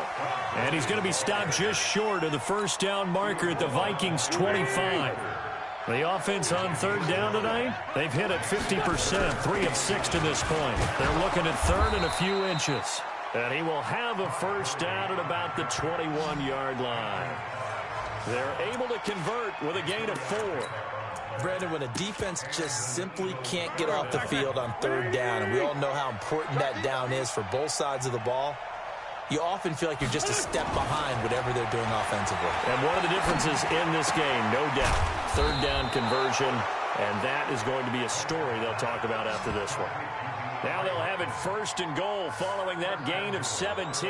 And he's going to be stopped just short of the first down marker at the Vikings' 25. The offense on 3rd down tonight, they've hit it 50%, 3 of 6 to this point. They're looking at 3rd and a few inches. And he will have a first down at about the 21-yard line. They're able to convert with a gain of 4. Brandon, when a defense just simply can't get off the field on 3rd down, and we all know how important that down is for both sides of the ball, you often feel like you're just a step behind whatever they're doing offensively. And one of the differences in this game, no doubt, 3rd down conversion, and that is going to be a story they'll talk about after this one. Now they'll have it 1st and goal following that gain of 17.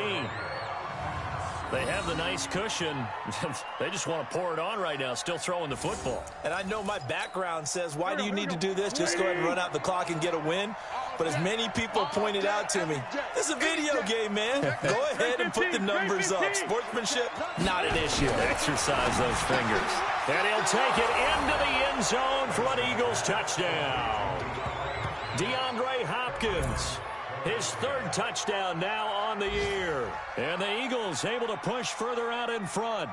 They have the nice cushion. They just want to pour it on right now, still throwing the football. And I know my background says, why do you need to do this? Just go ahead and run out the clock and get a win. But as many people pointed out to me, it's a video game, man. Go ahead and put the numbers up. Sportsmanship, not an issue. Exercise those fingers. And he'll take it into the end zone for an Eagles touchdown. DeAndre Hopkins, his 3rd touchdown now on the year. And the Eagles able to push further out in front.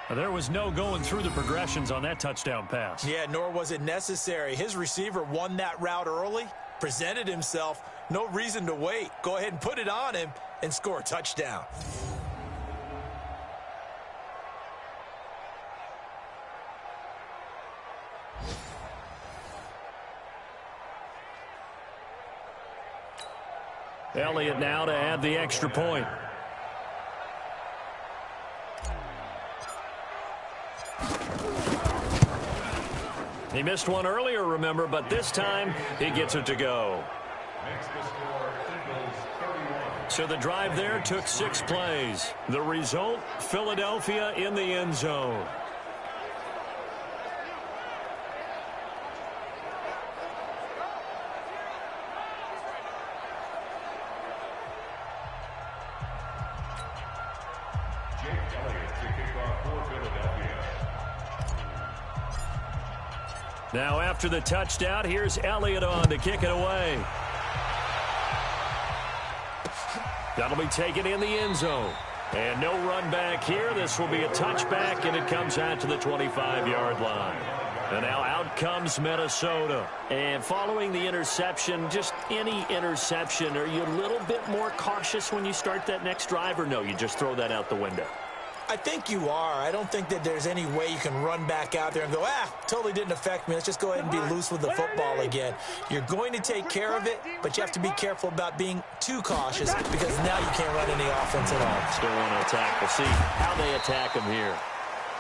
There was no going through the progressions on that touchdown pass. Yeah, nor was it necessary. His receiver won that route early, presented himself, no reason to wait. Go ahead and put it on him and score a touchdown. Elliott now to add the extra point. He missed one earlier, remember, but this time he gets it to go. So the drive there took 6 plays. The result, Philadelphia in the end zone. Now after the touchdown, here's Elliott on to kick it away. That'll be taken in the end zone. And no run back here. This will be a touchback, and it comes out to the 25-yard line. And now out comes Minnesota. And following the interception, just any interception, are you a little bit more cautious when you start that next drive, or no, you just throw that out the window? I think you are. I don't think that there's any way you can run back out there and go, totally didn't affect me. Let's just go ahead and be loose with the football again. You're going to take care of it, but you have to be careful about being too cautious because now you can't run any offense at all. Still want to attack. We'll see how they attack him here.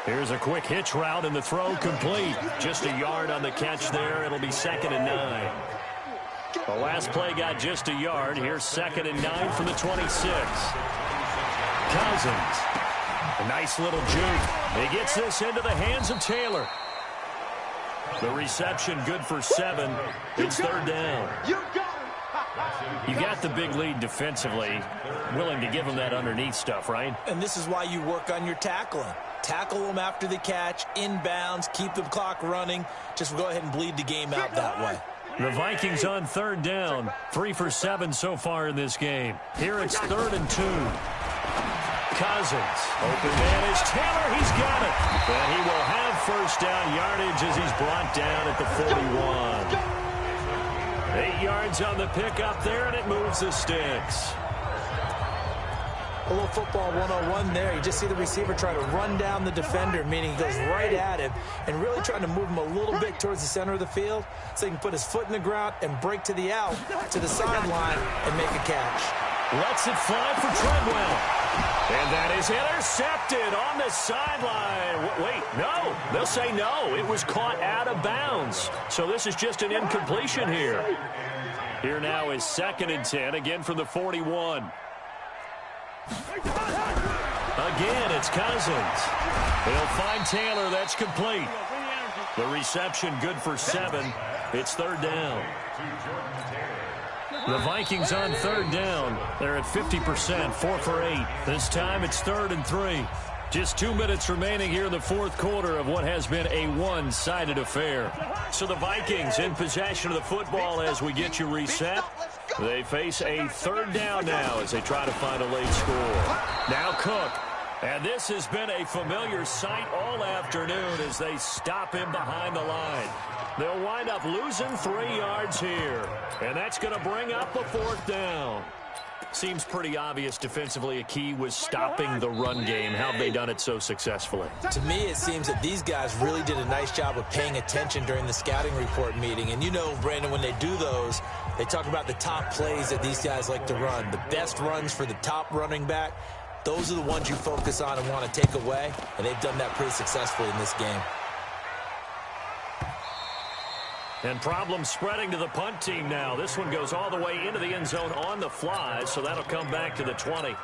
Here's a quick hitch route, and the throw complete. Just a yard on the catch there. It'll be 2nd and 9. The last play got just a yard. Here's 2nd and 9 from the 26. Cousins. A nice little juke. He gets this into the hands of Taylor. The reception good for 7. It's 3rd down. You got the big lead defensively. Willing to give him that underneath stuff, right? And this is why you work on your tackling. Tackle them after the catch, inbounds, keep the clock running. Just go ahead and bleed the game out that way. The Vikings on 3rd down. 3 for 7 so far in this game. Here it's 3rd and 2. Cousins. Open man is Taylor. He's got it. And he will have 1st down yardage as he's brought down at the 41. 8 yards on the pickup there, and it moves the sticks. A little football 101 there. You just see the receiver try to run down the defender, meaning he goes right at him, and really trying to move him a little bit towards the center of the field so he can put his foot in the ground and break to the out, to the sideline, and make a catch. Lets it fly for Treadwell. And that is intercepted on the sideline. Wait, no. They'll say no. It was caught out of bounds. So this is just an incompletion here. Here now is 2nd and 10, again from the 41. Again, it's Cousins. He'll find Taylor. That's complete. The reception good for 7. It's 3rd down. The Vikings on 3rd down. They're at 50%, 4 for 8. This time it's 3rd and 3. Just 2 minutes remaining here in the 4th quarter of what has been a one-sided affair. So the Vikings in possession of the football as we get you reset. They face a 3rd down now as they try to find a late score. Now Cook. And this has been a familiar sight all afternoon as they stop him behind the line. They'll wind up losing 3 yards here. And that's going to bring up a 4th down. Seems pretty obvious defensively a key was stopping the run game. How have they done it so successfully? To me, it seems that these guys really did a nice job of paying attention during the scouting report meeting. And you know, Brandon, when they do those, they talk about the top plays that these guys like to run. The best runs for the top running back, those are the ones you focus on and want to take away. And they've done that pretty successfully in this game. And problems spreading to the punt team now. This one goes all the way into the end zone on the fly, so that'll come back to the 20.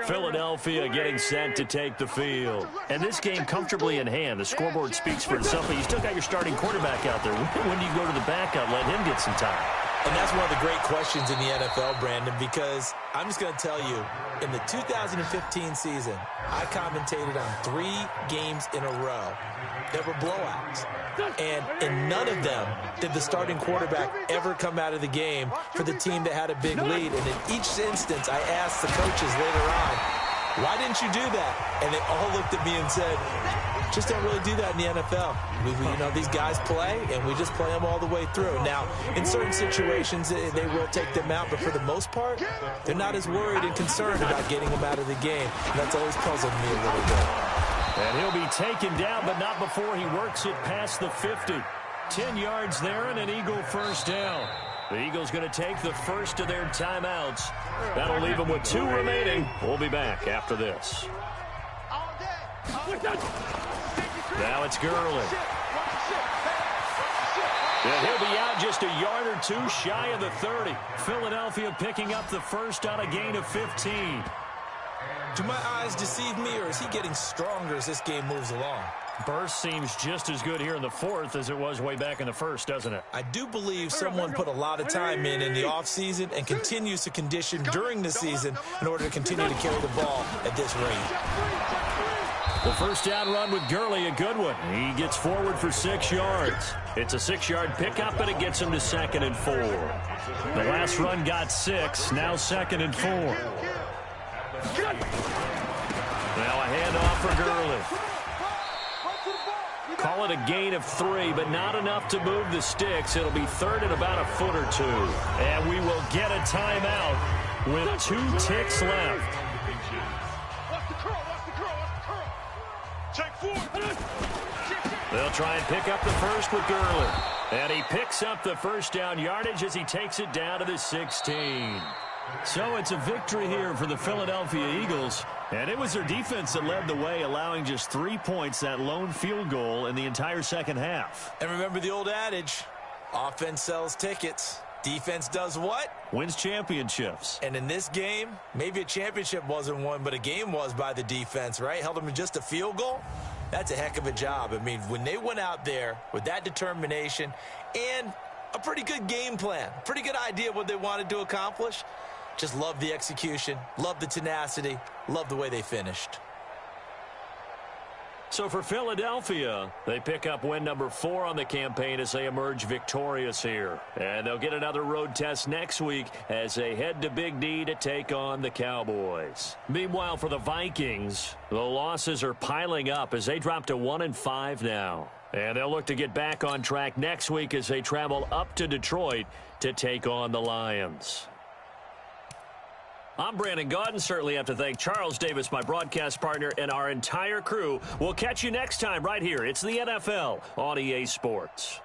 Philadelphia getting set to take the field. And this game comfortably in hand. The scoreboard speaks for itself, but you still got your starting quarterback out there. When do you go to the backup, let him get some time? And that's one of the great questions in the NFL, Brandon, because I'm just going to tell you, in the 2015 season, I commentated on 3 games in a row that were blowouts. And in none of them did the starting quarterback ever come out of the game for the team that had a big lead. And in each instance, I asked the coaches later on, why didn't you do that? And they all looked at me and said, just don't really do that in the NFL. You know, these guys play, and we just play them all the way through. Now, in certain situations, they will take them out, but for the most part, they're not as worried and concerned about getting them out of the game. And that's always puzzled me a little bit. And he'll be taken down, but not before he works it past the 50. 10 yards there and an Eagle 1st down. The Eagles going to take the first of their timeouts. That'll leave them with 2 remaining. We'll be back after this. Now it's Gurley. And he'll be out just a yard or 2 shy of the 30. Philadelphia picking up the first on a gain of 15. Do my eyes deceive me, or is he getting stronger as this game moves along? Burst seems just as good here in the 4th as it was way back in the 1st, doesn't it? I do believe someone put a lot of time in the offseason and continues to condition during the season in order to continue to carry the ball at this rate. The first down run with Gurley, a good one. He gets forward for 6 yards. It's a 6-yard pickup, and it gets him to 2nd and 4. The last run got 6, now 2nd and 4. Now a handoff for Gurley. Call it a gain of 3, but not enough to move the sticks. It'll be 3rd and about a foot or 2. And we will get a timeout with 2 ticks left. They'll try and pick up the first with Gurley. And he picks up the first down yardage as he takes it down to the 16. So it's a victory here for the Philadelphia Eagles. And it was their defense that led the way, allowing just 3 points, that lone field goal in the entire second half. And remember the old adage, offense sells tickets. Defense does what? Wins championships. And in this game, maybe a championship wasn't won, but a game was by the defense, right? Held them to just a field goal. That's a heck of a job. I mean, when they went out there with that determination and a pretty good game plan, pretty good idea what they wanted to accomplish, just love the execution, love the tenacity, love the way they finished. So for Philadelphia, they pick up win number 4 on the campaign as they emerge victorious here. And they'll get another road test next week as they head to Big D to take on the Cowboys. Meanwhile, for the Vikings, the losses are piling up as they drop to 1-5 now. And they'll look to get back on track next week as they travel up to Detroit to take on the Lions. I'm Brandon Gaudin. Certainly have to thank Charles Davis, my broadcast partner, and our entire crew. We'll catch you next time right here. It's the NFL on EA Sports.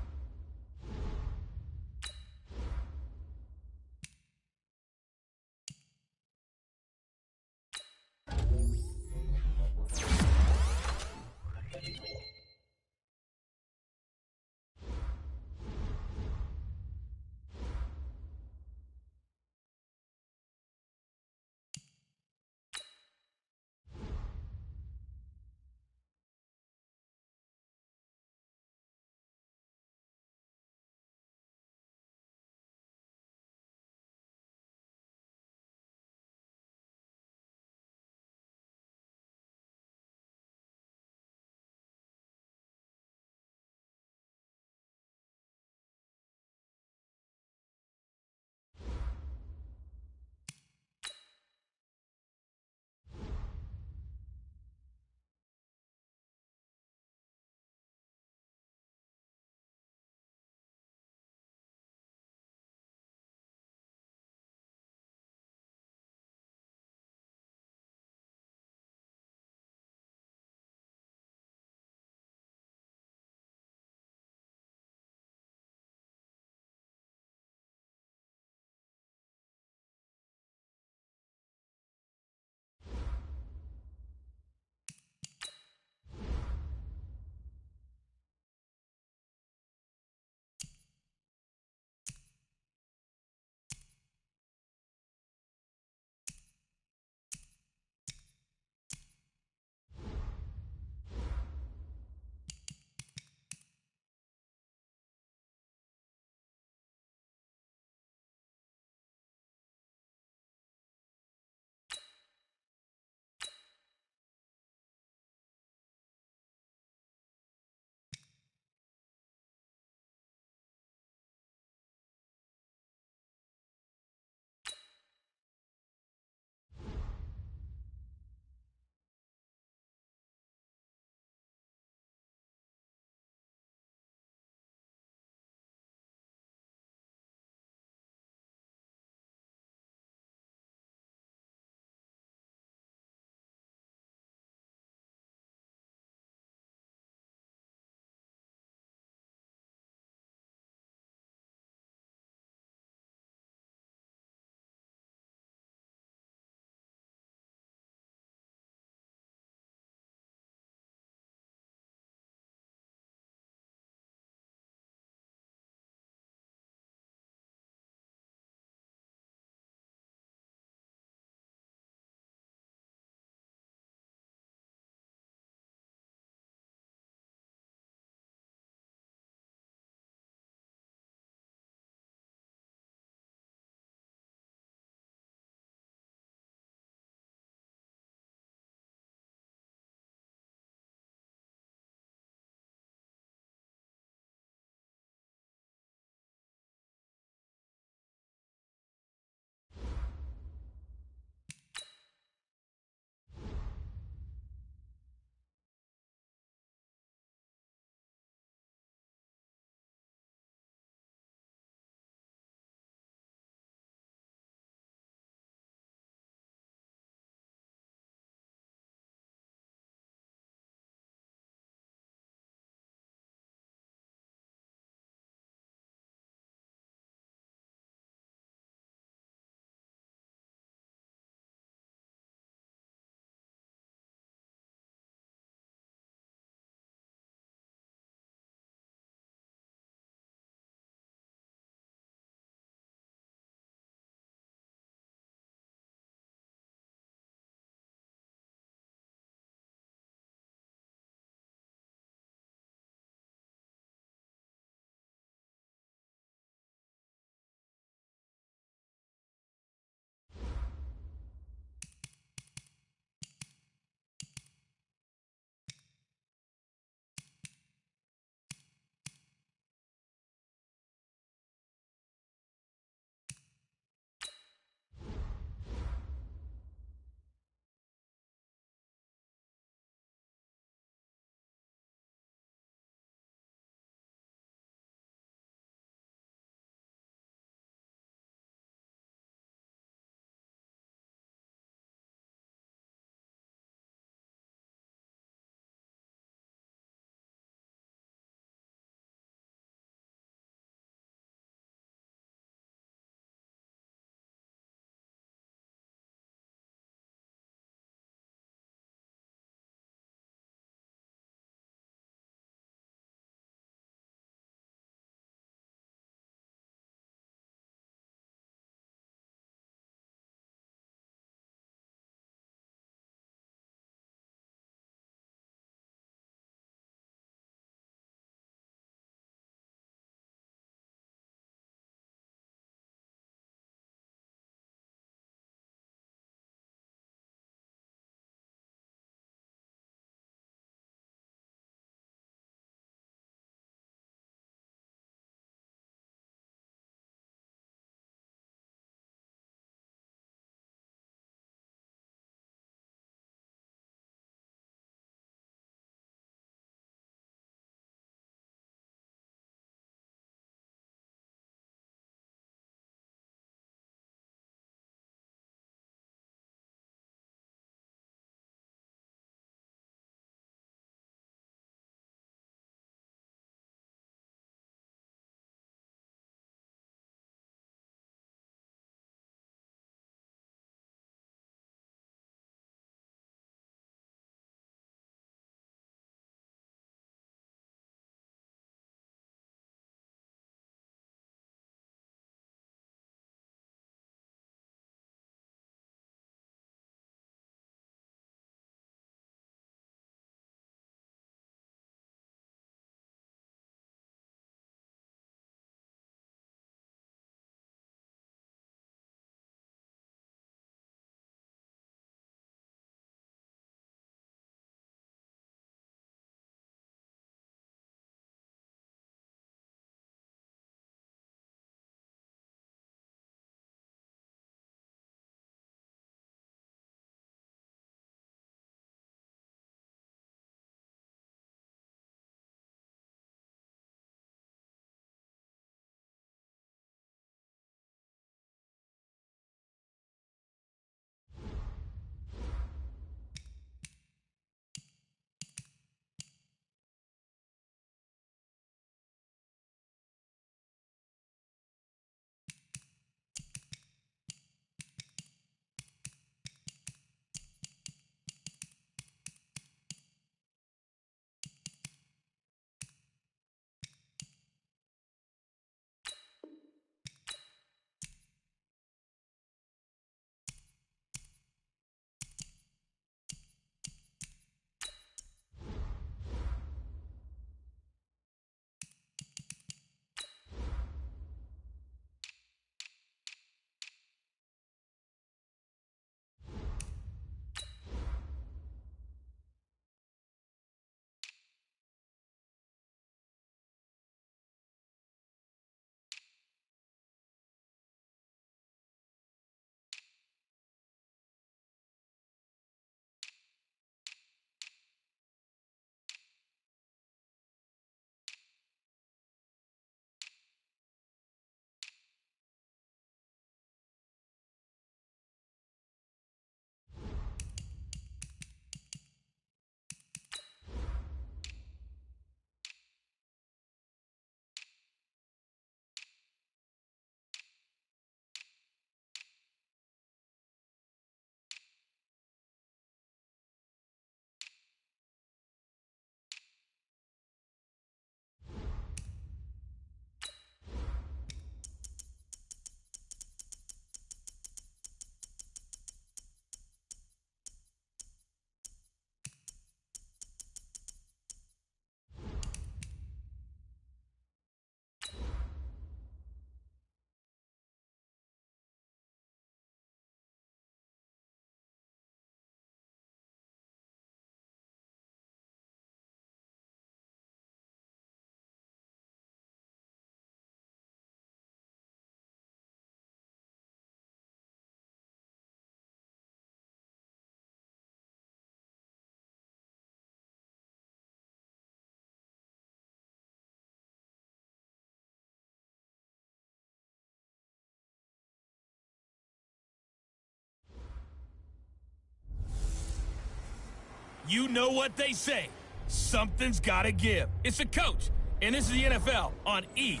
You know what they say. Something's got to give. It's the coach, and this is the NFL on EA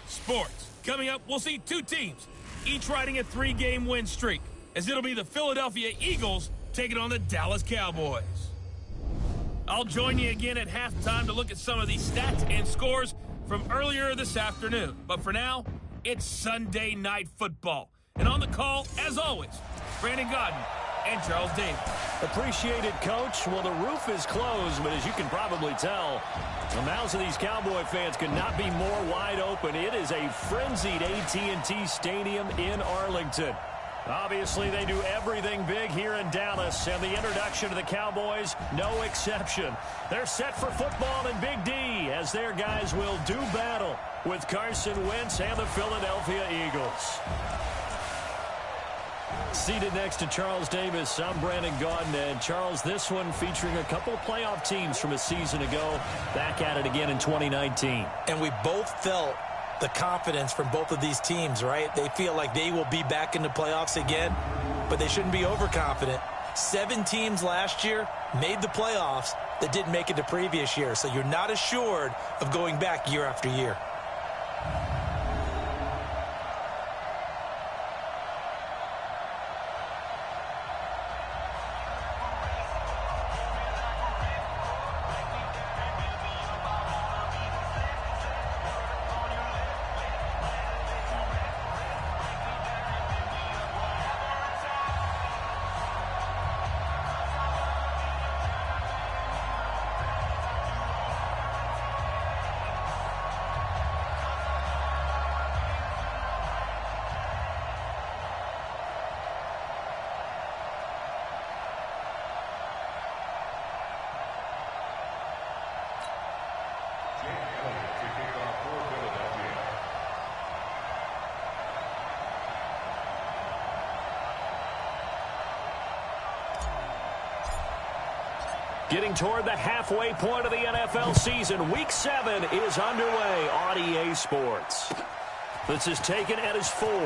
Sports. Coming up, we'll see two teams, each riding a 3-game win streak, as it'll be the Philadelphia Eagles taking on the Dallas Cowboys. I'll join you again at halftime to look at some of these stats and scores from earlier this afternoon. But for now, it's Sunday Night Football. And on the call, as always, Brandon Godden and Charles Davis. Appreciate it, Coach. Well, the roof is closed, but as you can probably tell, the mouths of these Cowboy fans could not be more wide open. It is a frenzied AT&T Stadium in Arlington. Obviously, they do everything big here in Dallas, and the introduction to the Cowboys, no exception. They're set for football in Big D, as their guys will do battle with Carson Wentz and the Philadelphia Eagles. Seated next to Charles Davis, I'm Brandon Gaudin. And Charles, this one featuring a couple of playoff teams from a season ago, back at it again in 2019. And we both felt the confidence from both of these teams, right? They feel like they will be back in the playoffs again, but they shouldn't be overconfident. 7 teams last year made the playoffs that didn't make it the previous year, so you're not assured of going back year after year. Getting toward the halfway point of the NFL season, Week 7 is underway on EA Sports. This is taken at his 4. And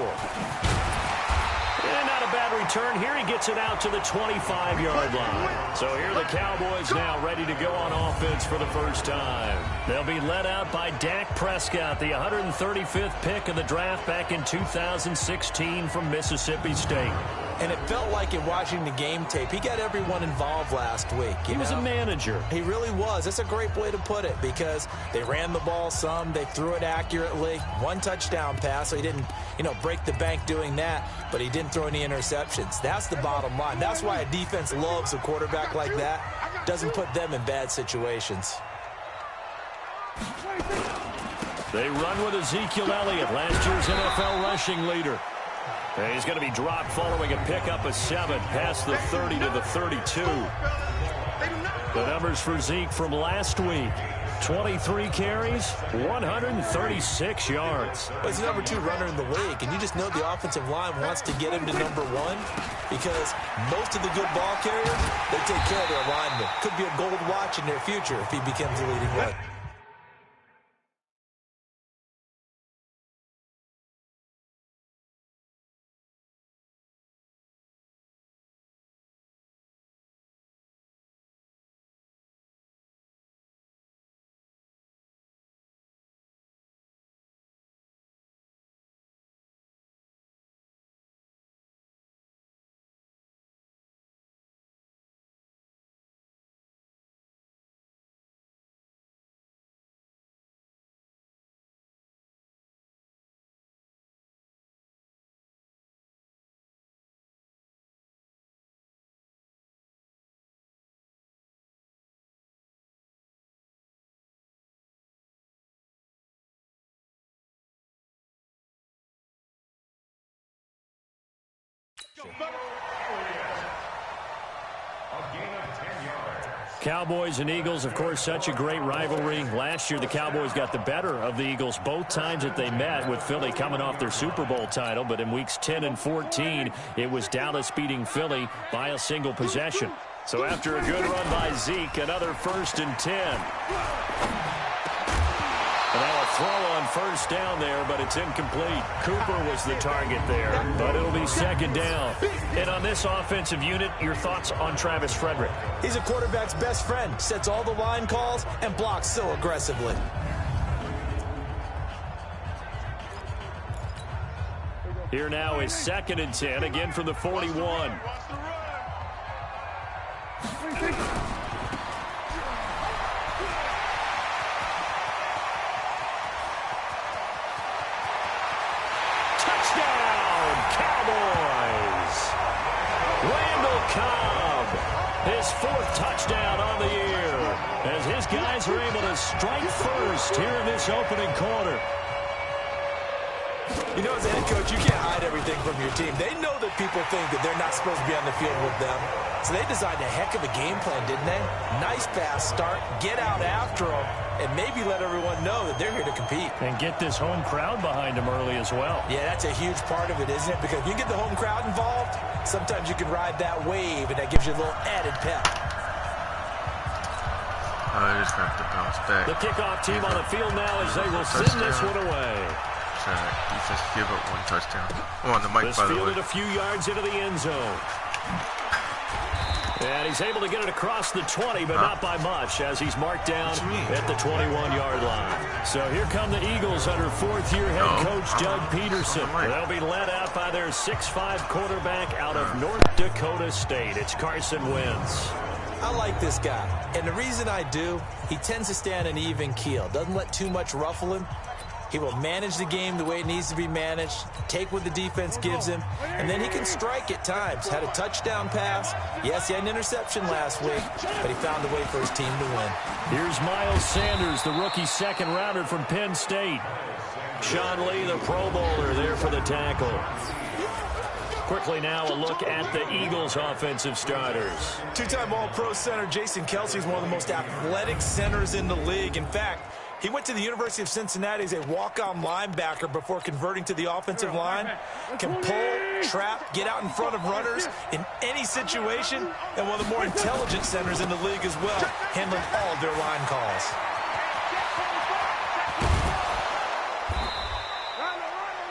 not a bad return here. He gets it out to the 25-yard line. So here the Cowboys now ready to go on offense for the first time. They'll be led out by Dak Prescott, the 135th pick of the draft back in 2016 from Mississippi State. And it felt like in watching the game tape, he got everyone involved last week. He was a manager. He really was. That's a great way to put it because they ran the ball some. They threw it accurately. 1 touchdown pass, so he didn't, break the bank doing that, but he didn't throw any interceptions. That's the bottom line. That's why a defense loves a quarterback like that. Doesn't put them in bad situations. They run with Ezekiel Elliott, last year's NFL rushing leader. And he's going to be dropped following a pickup of 7 past the 30 to the 32. The numbers for Zeke from last week. 23 carries, 136 yards. But he's the number 2 runner in the league, and you just know the offensive line wants to get him to number 1 because most of the good ball carriers, they take care of their linemen. Could be a gold watch in their future if he becomes the leading one. Cowboys and Eagles, of course, such a great rivalry. Last year, the Cowboys got the better of the Eagles both times that they met, with Philly coming off their Super Bowl title. But in weeks 10 and 14, it was Dallas beating Philly by a single possession. So after a good run by Zeke, another 1st and 10. And now a throw on first down there, but it's incomplete. Cooper was the target there, but it'll be second down. And on this offensive unit, your thoughts on Travis Frederick? He's a quarterback's best friend. Sets all the line calls and blocks so aggressively. Here now is 2nd and 10, again from the 41. Touchdown, Cowboys! Randall Cobb, his 4th touchdown on the year, as his guys are able to strike first here in this opening quarter. You know, as a head coach, you can't hide everything from your team. They know that people think that they're not supposed to be on the field with them. So they designed a heck of a game plan, didn't they? Nice pass start, get out after them, and maybe let everyone know that they're here to compete. And get this home crowd behind them early as well. Yeah, that's a huge part of it, isn't it? Because if you get the home crowd involved, sometimes you can ride that wave, and that gives you a little added pep. They're just going to have to bounce back. The kickoff team on the field now as they will send this one away. He just give up 1 touchdown. Oh, on the mic, by the way. Fielded a few yards into the end zone. And he's able to get it across the 20, but not by much, as he's marked down at the 21-yard line. So here come the Eagles under 4th-year head coach Doug Peterson. They'll be led out by their 6'5 quarterback out of North Dakota State. It's Carson Wentz. I like this guy, and the reason I do, he tends to stay on an even keel. Doesn't let too much ruffle him. He will manage the game the way it needs to be managed, take what the defense gives him, and then he can strike at times. Had a touchdown pass. Yes, he had an interception last week, but he found a way for his team to win. Here's Miles Sanders, the rookie 2nd-rounder from Penn State. Sean Lee, the Pro Bowler, there for the tackle. Quickly now, a look at the Eagles' offensive starters. 2-time All-Pro center Jason Kelsey is one of the most athletic centers in the league. In fact, he went to the University of Cincinnati as a walk-on linebacker before converting to the offensive line. Can pull, trap, get out in front of runners in any situation, and one of the more intelligent centers in the league as well, handling all of their line calls.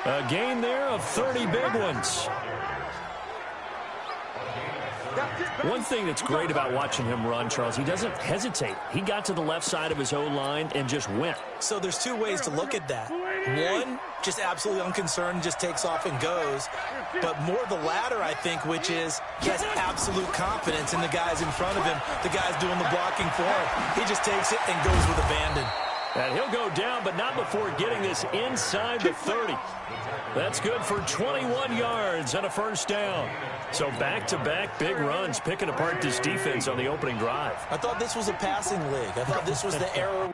A gain there of 30 big ones. One thing that's great about watching him run, Charles, he doesn't hesitate. He got to the left side of his O-line and just went. So there's 2 ways to look at that. One, just absolutely unconcerned, just takes off and goes. But more the latter, I think, which is he has absolute confidence in the guys in front of him, the guys doing the blocking for him. He just takes it and goes with abandon. And he'll go down, but not before getting this inside the 30. That's good for 21 yards and a first down. So back-to-back big runs, picking apart this defense on the opening drive. I thought this was a passing league. I thought this was the era.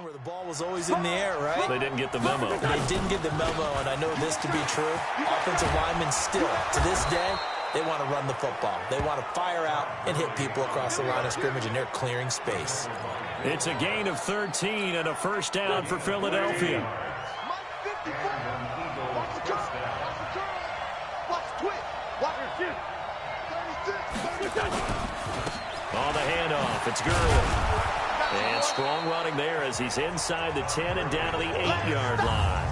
Where the ball was always in the air, right? They didn't get the memo. They didn't get the memo, and I know this to be true. Offensive linemen still, to this day, they want to run the football. They want to fire out and hit people across the line of scrimmage, and they're clearing space. It's a gain of 13 and a first down for Philadelphia. On the handoff, it's Gurley. And strong running there as he's inside the 10 and down to the 8-yard line.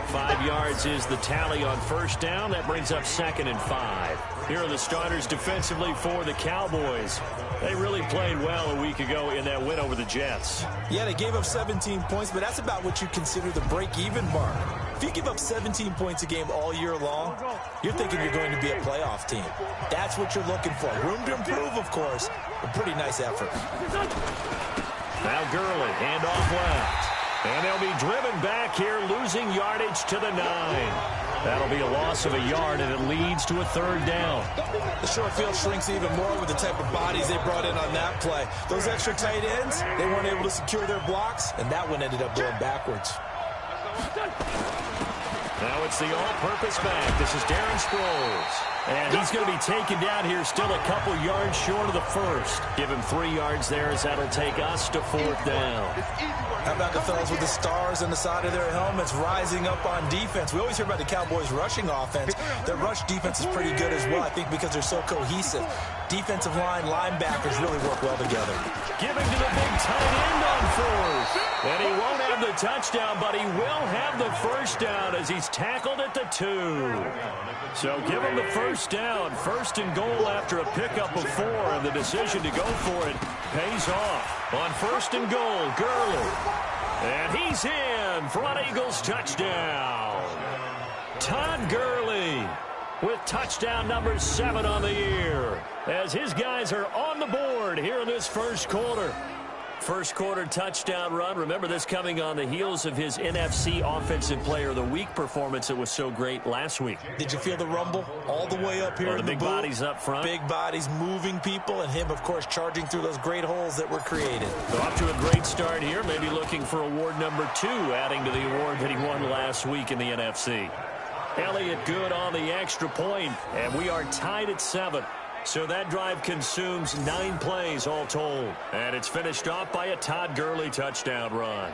5 yards is the tally on first down. That brings up 2nd and 5. Here are the starters defensively for the Cowboys. They really played well a week ago in that win over the Jets. Yeah, they gave up 17 points, but that's about what you consider the break-even mark. If you give up 17 points a game all year long, you're thinking you're going to be a playoff team. That's what you're looking for. Room to improve, of course, but pretty nice effort. Now Gurley, handoff left. And they'll be driven back here, losing yardage to the 9. That'll be a loss of a yard, and it leads to a 3rd down. The short field shrinks even more with the type of bodies they brought in on that play. Those extra tight ends, they weren't able to secure their blocks, and that one ended up going backwards. Now it's the all-purpose back. This is Darren Sproles. And he's going to be taken down here still a couple yards short of the first. Give him 3 yards there as that'll take us to 4th down. How about the fellas with the stars on the side of their helmets rising up on defense? We always hear about the Cowboys' rushing offense. Their rush defense is pretty good as well, I think, because they're so cohesive. Defensive line, linebackers really work well together. Giving to the big tight end on 4th. And he won't have the touchdown, but he will have the first down as he's tackled at the 2. So give him the first down. 1st and goal after a pickup of 4, and the decision to go for it pays off. On 1st and goal, Gurley. And he's in for an Eagles touchdown. Todd Gurley with touchdown number 7 on the year, as his guys are on the board here in this first quarter. First quarter touchdown run. Remember, this coming on the heels of his NFC Offensive Player of the Week performance that was so great last week. Did you feel the rumble all the way up here? The big bodies up front. Big bodies moving people, and him, of course, charging through those great holes that were created. So off to a great start here. Maybe looking for award number 2, adding to the award that he won last week in the NFC. Elliott good on the extra point, and we are tied at 7. So that drive consumes 9 plays all told. And it's finished off by a Todd Gurley touchdown run.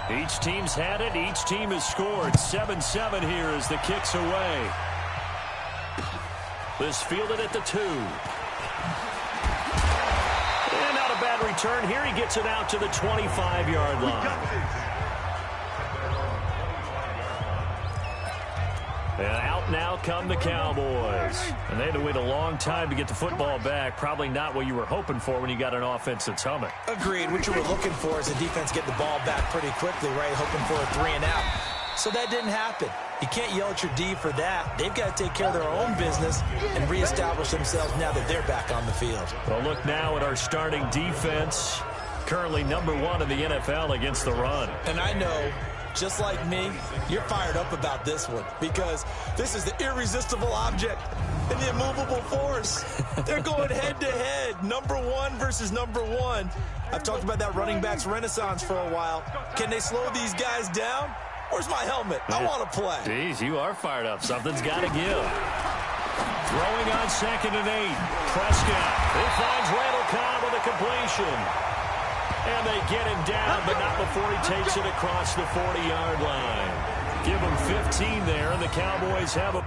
Each team's had it. Each team has scored. 7-7 here as the kick's away. This fielded at the 2. And not a bad return here. He gets it out to the 25-yard line. And out now come the Cowboys. And they had to wait a long time to get the football back. Probably not what you were hoping for when you got an offense that's humming. Agreed. What you were looking for is the defense getting the ball back pretty quickly, right? Hoping for a 3 and out. So that didn't happen. You can't yell at your D for that. They've got to take care of their own business and reestablish themselves now that they're back on the field. Well, look now at our starting defense. Currently number 1 in the NFL against the run. And I know, just like me, you're fired up about this one because this is the irresistible object and the immovable force. They're going head-to-head, number 1 versus number 1. I've talked about that running backs renaissance for a while. Can they slow these guys down? Where's my helmet? I want to play. Jeez, you are fired up. Something's got to give. Throwing on 2nd and 8. Prescott. He finds Randall Cobb with a completion. And they get him down, but not before he takes it across the 40-yard line. Give him 15 there, and the Cowboys have a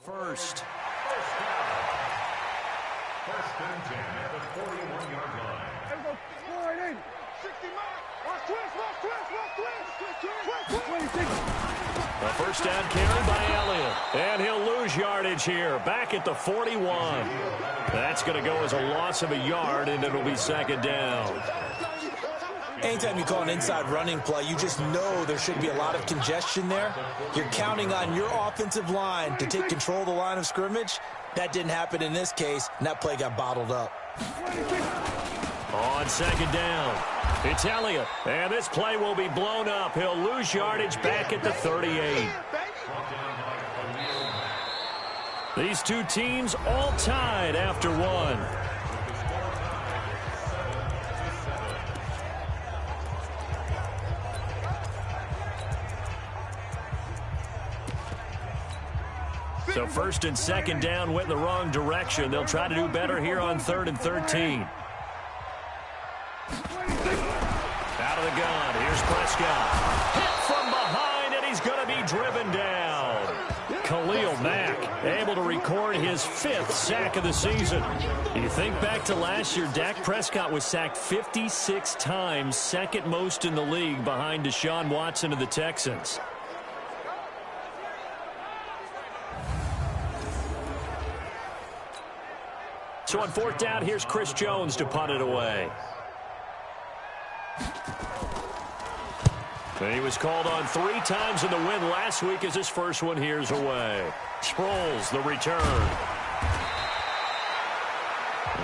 First. First and 10 at the 41-yard line. 60 miles. Watch twist. A first down carry by Elliott. And he'll lose yardage here. Back at the 41. That's going to go as a loss of a yard, and it'll be second down. Anytime you call an inside running play, you just know there should be a lot of congestion there. You're counting on your offensive line to take control of the line of scrimmage. That didn't happen in this case, and that play got bottled up. On second down, it's Elliott. And this play will be blown up. He'll lose yardage back at the 38. These two teams all tied after one. So first and second down went the wrong direction. They'll try to do better here on 3rd and 13. Out of the gun. Here's Prescott. Hit from behind, and he's going to be driven down. Khalil Mack able to record his 5th sack of the season. You think back to last year, Dak Prescott was sacked 56 times, second most in the league behind Deshaun Watson of the Texans. So on 4th down, here's Chris Jones to punt it away. And he was called on 3 times in the win last week as his first one here's away. Sproles, the return.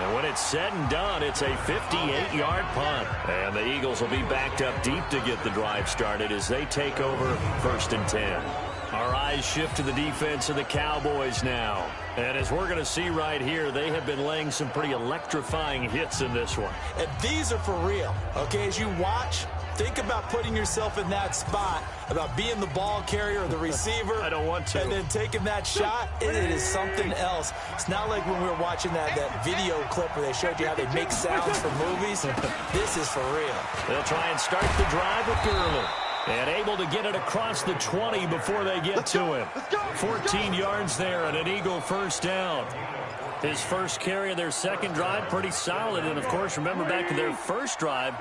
And when it's said and done, it's a 58-yard punt. And the Eagles will be backed up deep to get the drive started as they take over 1st and 10. Our eyes shift to the defense of the Cowboys now. And as we're going to see right here, they have been laying some pretty electrifying hits in this one. And these are for real. Okay, as you watch, think about putting yourself in that spot, about being the ball carrier or the receiver. I don't want to. And then taking that shot, it is something else. It's not like when we were watching that video clip where they showed you how they make sounds for movies. This is for real. They'll try and start the drive with Gurley. And able to get it across the 20 before they get to him. 14 yards there and an Eagle first down. His first carry of their second drive, pretty solid. And, of course, remember back to their first drive,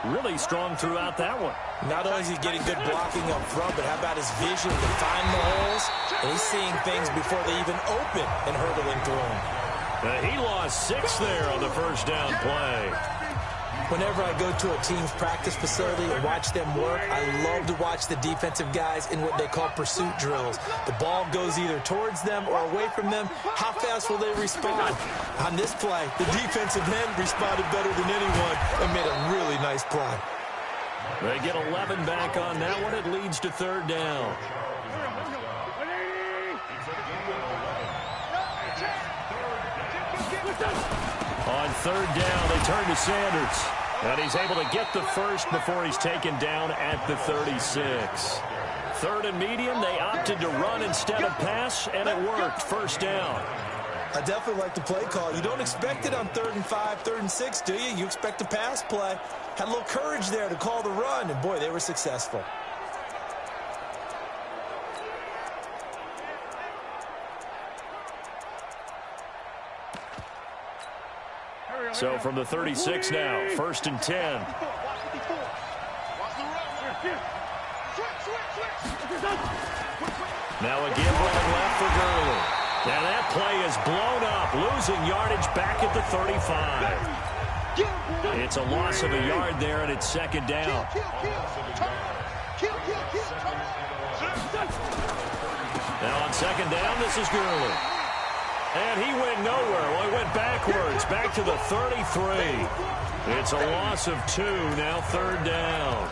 really strong throughout that one. Not only is he getting good blocking up front, but how about his vision to find the holes? And he's seeing things before they even open and hurdling through them. He lost 6 there on the first down play. Whenever I go to a team's practice facility and watch them work, I love to watch the defensive guys in what they call pursuit drills. The ball goes either towards them or away from them. How fast will they respond? On this play, the defensive end responded better than anyone and made a really nice play. They get 11 back on that one. It leads to 3rd down. On 3rd down, they turn to Sanders. And he's able to get the first before he's taken down at the 36. 3rd and medium, they opted to run instead of pass, and it worked. First down. I definitely like the play call. You don't expect it on 3rd and 5, 3rd and 6, do you? You expect a pass play. Had a little courage there to call the run, and boy, they were successful. So from the 36 now, 1st and 10. Now again running left for Gurley. Now that play is blown up, losing yardage back at the 35. It's a loss of a yard there, and it's 2nd down. Now on 2nd down, this is Gurley. And he went nowhere. Well, he went backwards, back to the 33. It's a loss of 2, now 3rd down.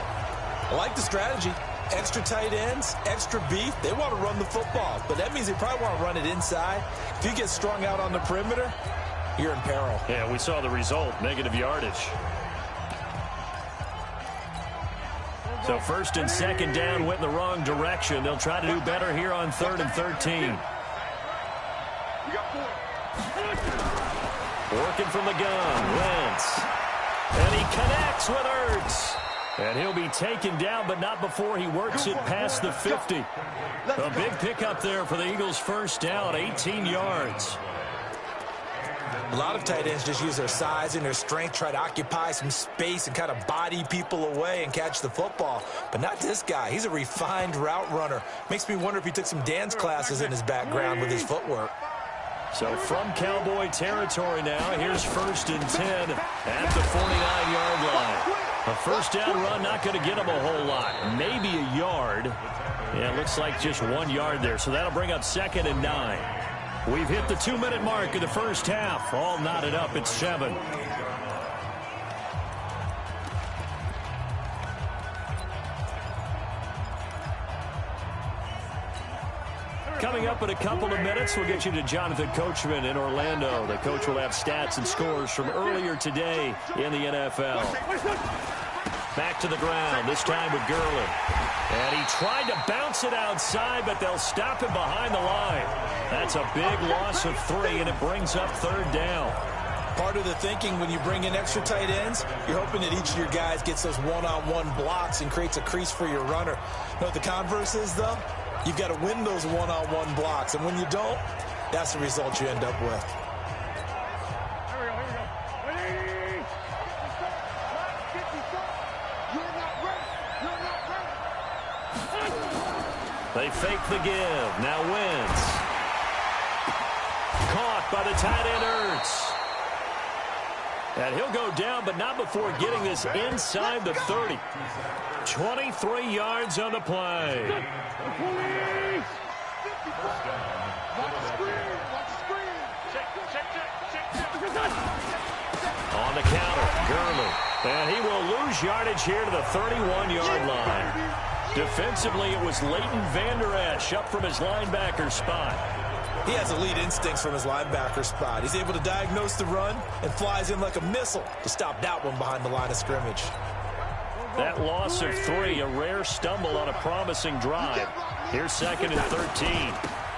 I like the strategy. Extra tight ends, extra beef. They want to run the football, but that means they probably want to run it inside. If you get strung out on the perimeter, you're in peril. Yeah, we saw the result, negative yardage. So 1st and 2nd down went in the wrong direction. They'll try to do better here on 3rd and 13. Working from the gun, Wentz. And he connects with Ertz. And he'll be taken down, but not before he works it past the 50. A big pickup there for the Eagles' first down, 18 yards. A lot of tight ends just use their size and their strength, try to occupy some space and kind of body people away and catch the football. But not this guy. He's a refined route runner. Makes me wonder if he took some dance classes in his background with his footwork. So from Cowboy territory now, here's 1st and 10 at the 49-yard line. A first down run, not going to get him a whole lot. Maybe a yard. Yeah, it looks like just 1 yard there. So that'll bring up 2nd and 9. We've hit the 2-minute mark of the first half. All knotted up at 7. Coming up in a couple of minutes, we'll get you to Jonathan Coachman in Orlando. The coach will have stats and scores from earlier today in the NFL. Back to the ground, this time with Gurley. And he tried to bounce it outside, but they'll stop him behind the line. That's a big loss of 3, and it brings up 3rd down. Part of the thinking when you bring in extra tight ends, you're hoping that each of your guys gets those one-on-one blocks and creates a crease for your runner. You know what the converse is, though? You've got to win those one-on-one blocks, and when you don't, that's the result you end up with. They fake the give. Now Wentz. Caught by the tight end Ertz. And he'll go down, but not before getting this inside the 30. 23 yards on the play. On the counter, Gurley. And he will lose yardage here to the 31-yard line. Defensively, it was Leighton Vander Esch up from his linebacker spot. He has elite instincts from his linebacker spot. He's able to diagnose the run and flies in like a missile to stop that one behind the line of scrimmage. That loss of 3, a rare stumble on a promising drive. Here's 2nd and 13.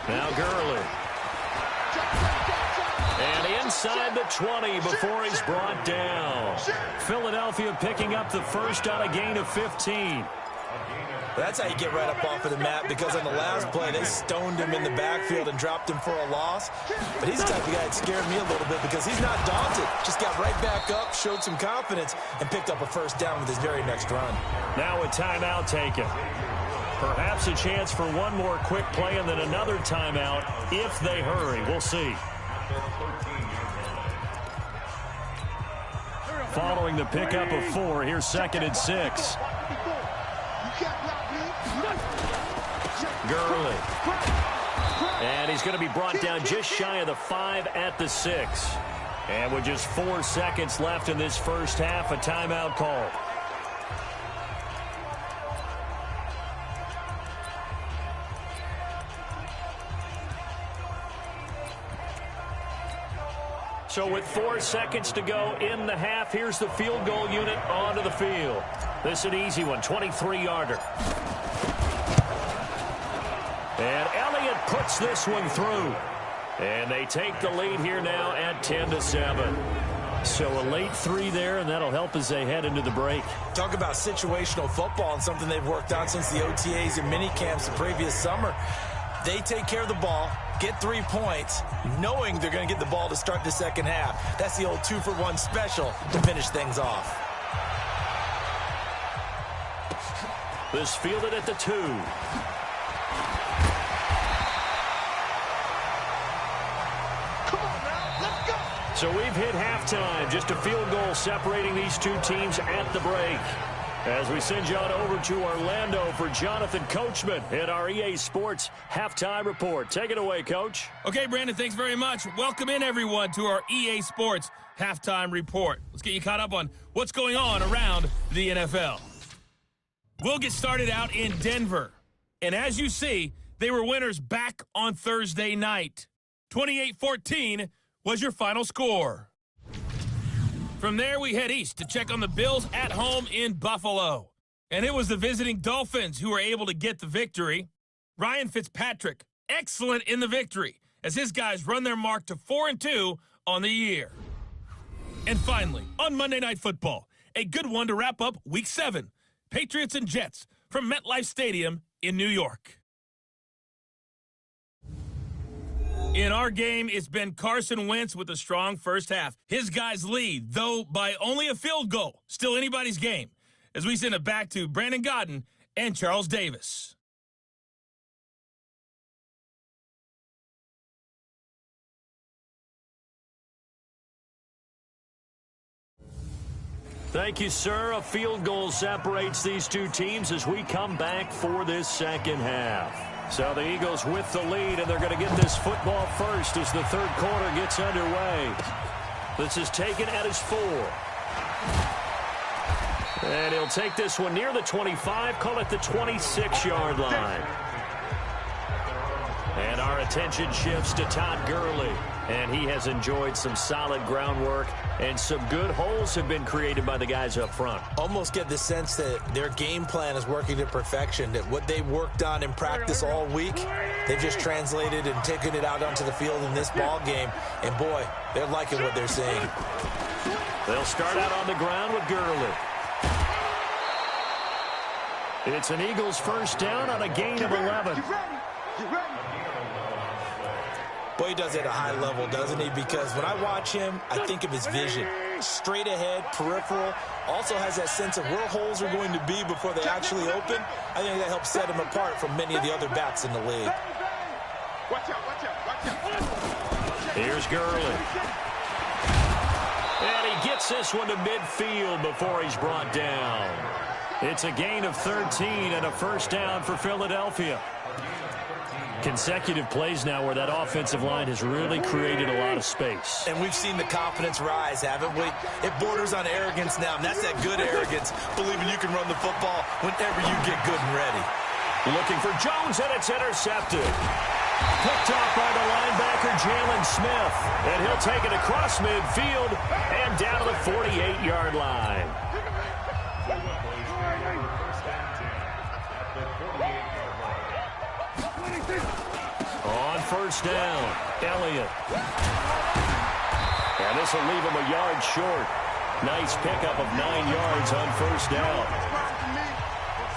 Now Gurley. And inside the 20 before he's brought down. Philadelphia picking up the first on a gain of 15. That's how you get right up off of the mat, because on the last play, they stoned him in the backfield and dropped him for a loss. But he's the type of guy that scared me a little bit because he's not daunted. Just got right back up, showed some confidence, and picked up a first down with his very next run. Now a timeout taken. Perhaps a chance for one more quick play and then another timeout if they hurry. We'll see. Following the pickup of 4, here's 2nd and 6. Gurley. And he's going to be brought down just shy of the 5 at the 6. And with just 4 seconds left in this first half, a timeout call. So with 4 seconds to go in the half, here's the field goal unit onto the field. This is an easy one, 23-yarder. And Elliott puts this one through. And they take the lead here now at 10-7. So a late 3 there, and that'll help as they head into the break. Talk about situational football and something they've worked on since the OTAs and mini camps the previous summer. They take care of the ball, get 3 points, knowing they're going to get the ball to start the second half. That's the old 2-for-1 special to finish things off. This fielded at the 2. So we've hit halftime. Just a field goal separating these two teams at the break. As we send you on over to Orlando for Jonathan Coachman in our EA Sports Halftime Report. Take it away, Coach. Okay, Brandon, thanks very much. Welcome in, everyone, to our EA Sports Halftime Report. Let's get you caught up on what's going on around the NFL. We'll get started out in Denver. And as you see, they were winners back on Thursday night. 28-14 was your final score. From there, we head east to check on the Bills at home in Buffalo. And it was the visiting Dolphins who were able to get the victory. Ryan Fitzpatrick, excellent in the victory, as his guys run their mark to 4-2 on the year. And finally, on Monday Night Football, a good one to wrap up Week 7. Patriots and Jets from MetLife Stadium in New York. In our game, it's been Carson Wentz with a strong first half. His guys lead, though by only a field goal. Still anybody's game. As we send it back to Brandon Godden and Charles Davis. Thank you, sir. A field goal separates these two teams as we come back for this second half. So the Eagles with the lead, and they're going to get this football first as the third quarter gets underway. This is taken at his 4. And he'll take this one near the 25, call it the 26-yard line. And our attention shifts to Todd Gurley. And he has enjoyed some solid groundwork, and some good holes have been created by the guys up front. Almost get the sense that their game plan is working to perfection, that what they worked on in practice all week, they've just translated and taken it out onto the field in this ball game. And, boy, they're liking what they're seeing. They'll start out on the ground with Gurley. It's an Eagles first down on a gain of 11. Boy, he does it at a high level, doesn't he? Because when I watch him, I think of his vision. Straight ahead, peripheral. Also has that sense of where holes are going to be before they actually open. I think that helps set him apart from many of the other backs in the league. Here's Gurley. And he gets this one to midfield before he's brought down. It's a gain of 13 and a first down for Philadelphia. Consecutive plays now where that offensive line has really created a lot of space. And we've seen the confidence rise, haven't we? It borders on arrogance now, and that's that good arrogance, believing you can run the football whenever you get good and ready. Looking for Jones, and it's intercepted. Picked off by the linebacker, Jalen Smith. And he'll take it across midfield and down to the 48-yard line. On first down, Elliott. And this will leave him a yard short. Nice pickup of 9 yards on first down.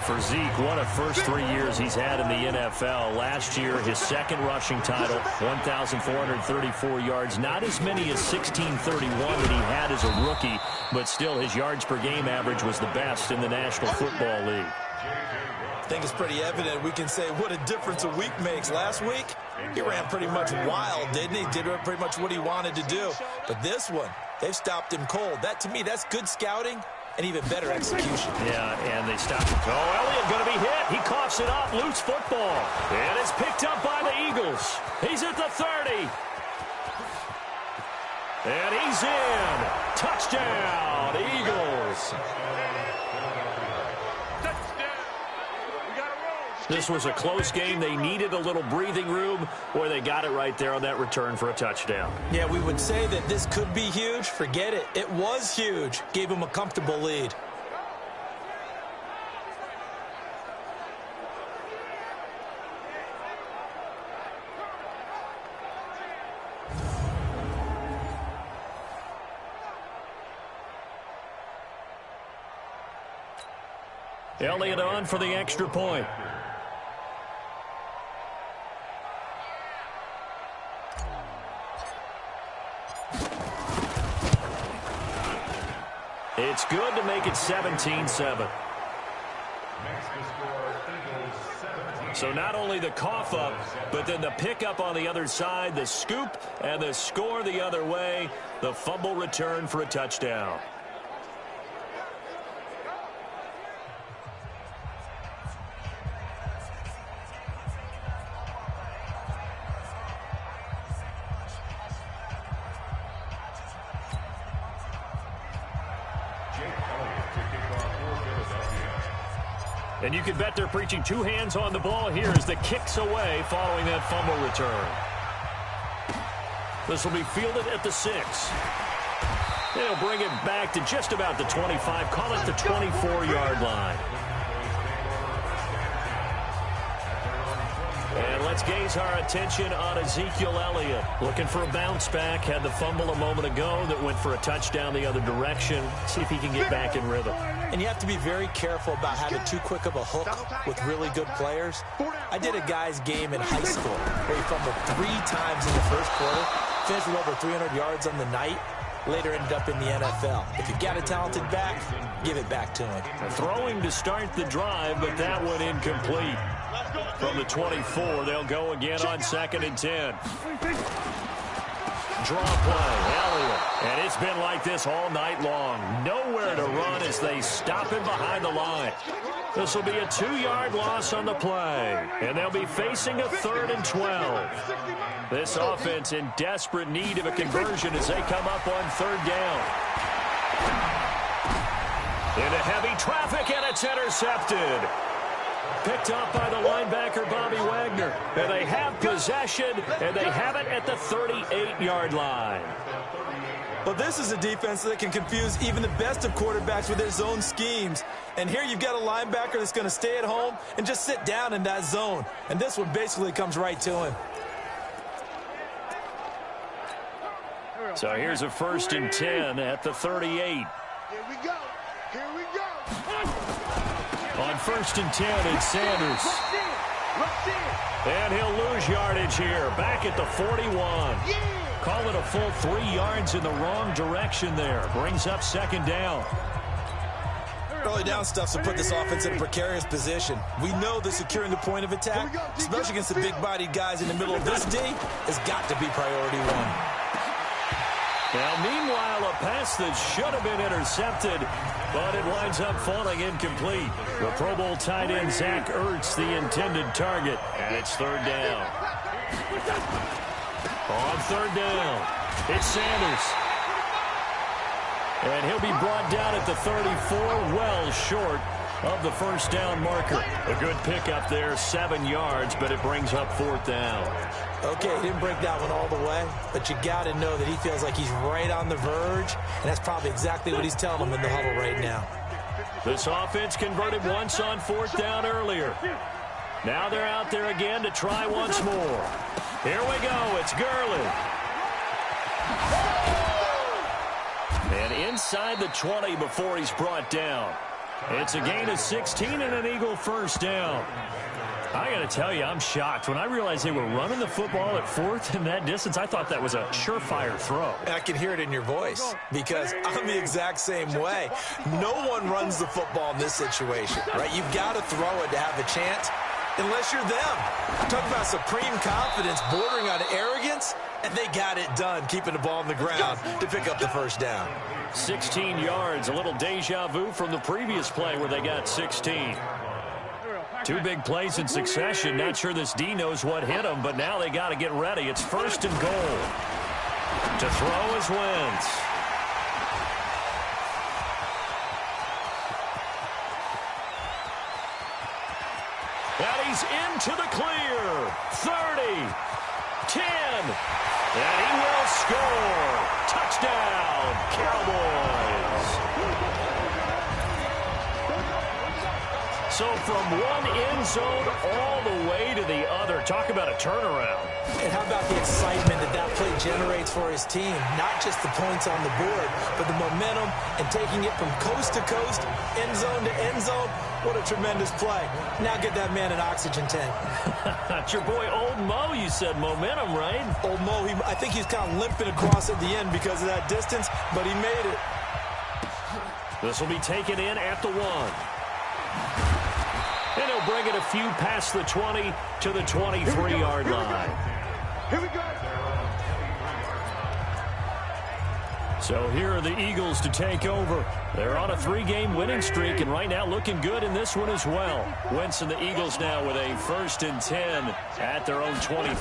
For Zeke, one of the first 3 years he's had in the NFL. Last year, his second rushing title, 1,434 yards. Not as many as 1,631 that he had as a rookie, but still his yards per game average was the best in the National Football League. I think it's pretty evident. We can say what a difference a week makes. Last week, he ran pretty much wild, didn't he? Did pretty much what he wanted to do. But this one, they've stopped him cold. That, to me, that's good scouting and even better execution. Yeah, and they stopped him. Oh, Elliott going to be hit. He coughs it up. Loose football. And it's picked up by the Eagles. He's at the 30. And he's in. Touchdown, Eagles. This was a close game. They needed a little breathing room. Boy, they got it right there on that return for a touchdown. Yeah, we would say that this could be huge. Forget it. It was huge. Gave him a comfortable lead. Elliott on for the extra point. It's good to make it 17-7. So not only the cough up, but then the pickup on the other side, the scoop, and the score the other way, the fumble return for a touchdown. And you can bet they're preaching 2 hands on the ball here as the kick's away following that fumble return. This will be fielded at the 6. They'll bring it back to just about the 25. Call it the 24-yard line. And let's let's gaze our attention on Ezekiel Elliott. Looking for a bounce back. Had the fumble a moment ago that went for a touchdown the other direction. See if he can get back in rhythm. And you have to be very careful about having too quick of a hook with really good players. I did a guy's game in high school where he fumbled 3 times in the first quarter, finished with over 300 yards on the night, later ended up in the NFL. If you've got a talented back, give it back to him. Throwing to start the drive, but that one incomplete. From the 24, they'll go again on 2nd and 10. Draw play, Elliott. And it's been like this all night long. Nowhere to run as they stop him behind the line. This will be a 2-yard loss on the play. And they'll be facing a 3rd and 12. This offense in desperate need of a conversion as they come up on 3rd down. Into heavy traffic, and it's intercepted. Picked up by the linebacker, Bobby Wagner. And they have possession, and they have it at the 38-yard line. Well, this is a defense that can confuse even the best of quarterbacks with their zone schemes. And here you've got a linebacker that's going to stay at home and just sit down in that zone. And this one basically comes right to him. So here's a 1st and 10 at the 38. Here we go. Here we go. On 1st and 10, it's Sanders. And he'll lose yardage here. Back at the 41. Call it a full 3 yards in the wrong direction there. Brings up 2nd down. Early down stuff to put this offense in a precarious position. We know that securing the point of attack, especially against the big-bodied guys in the middle of this D, has got to be priority 1. Now, meanwhile, a pass that should have been intercepted, but it winds up falling incomplete. The Pro Bowl tight end Zach Ertz, the intended target, and it's 3rd down. On 3rd down, it's Sanders. And he'll be brought down at the 34, well short of the 1st down marker. A good pickup there, 7 yards, but it brings up 4th down. Okay, he didn't break that one all the way, but you got to know that he feels like he's right on the verge, and that's probably exactly what he's telling them in the huddle right now. This offense converted once on 4th down earlier. Now they're out there again to try once more. Here we go, it's Gurley. And inside the 20 before he's brought down. It's a gain of 16 and an Eagle 1st down. I got to tell you, I'm shocked. When I realized they were running the football at 4th in that distance, I thought that was a surefire throw. I can hear it in your voice because I'm the exact same way. No one runs the football in this situation, right? You've got to throw it to have a chance unless you're them. Talk about supreme confidence bordering on arrogance, and they got it done, keeping the ball on the ground to pick up the 1st down. 16 yards, a little deja vu from the previous play where they got 16. 2 big plays in succession. Not sure this D knows what hit them, but now they got to get ready. It's 1st and goal. To throw is Wentz. And he's into the clear. 30, 10, and he will score. Touchdown, Cowboys. So from one end zone all the way to the other. Talk about a turnaround. And how about the excitement that that play generates for his team? Not just the points on the board, but the momentum and taking it from coast to coast, end zone to end zone. What a tremendous play. Now get that man an oxygen tank. It's your boy Old Mo, you said. Momentum, right? Old Mo, I think he's kind of limping across at the end because of that distance, but he made it. This will be taken in at the 1. And he'll bring it a few past the 20 to the 23-yard line. Here we go. So here are the Eagles to take over. They're on a 3-game winning streak, and right now looking good in this one as well. Wentz and the Eagles now with a 1st and 10 at their own 23.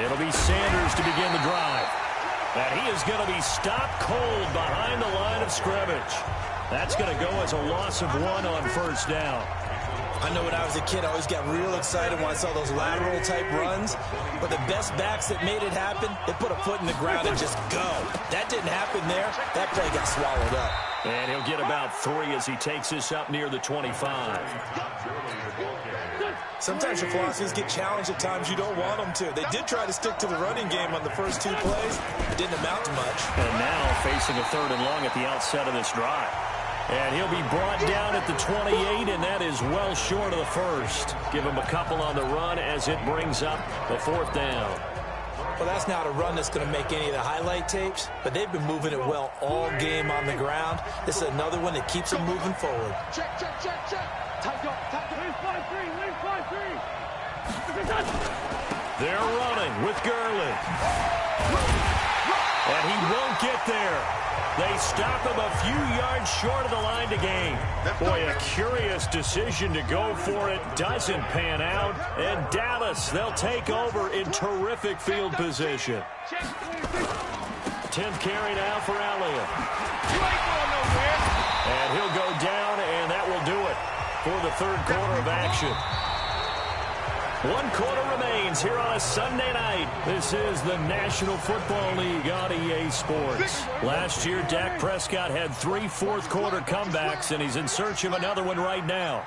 It'll be Sanders to begin the drive. And he is going to be stopped cold behind the line of scrimmage. That's going to go as a loss of 1 on 1st down. I know when I was a kid, I always got real excited when I saw those lateral-type runs. But the best backs that made it happen, they put a foot in the ground and just go. That didn't happen there. That play got swallowed up. And he'll get about 3 as he takes this up near the 25. Sometimes your philosophies get challenged at times you don't want them to. They did try to stick to the running game on the first 2 plays. It didn't amount to much. And now facing a 3rd and long at the outset of this drive. And he'll be brought down at the 28, and that is well short of the first. Give him a couple on the run as it brings up the 4th down. Well, that's not a run that's going to make any of the highlight tapes, but they've been moving it well all game on the ground. This is another one that keeps them moving forward. Check. Tight up. Lean 5-3. They're running with Gurley. And he won't get there. They stop him a few yards short of the line to gain. Boy, a curious decision to go for it. Doesn't pan out. And Dallas, they'll take over in terrific field position. 10th carry now for Elliott. And he'll go down, and that will do it for the 3rd quarter of action. 1 quarter remains here on a Sunday night. This is the National Football League on EA Sports. Last year, Dak Prescott had 3 fourth-quarter comebacks, and he's in search of another one right now.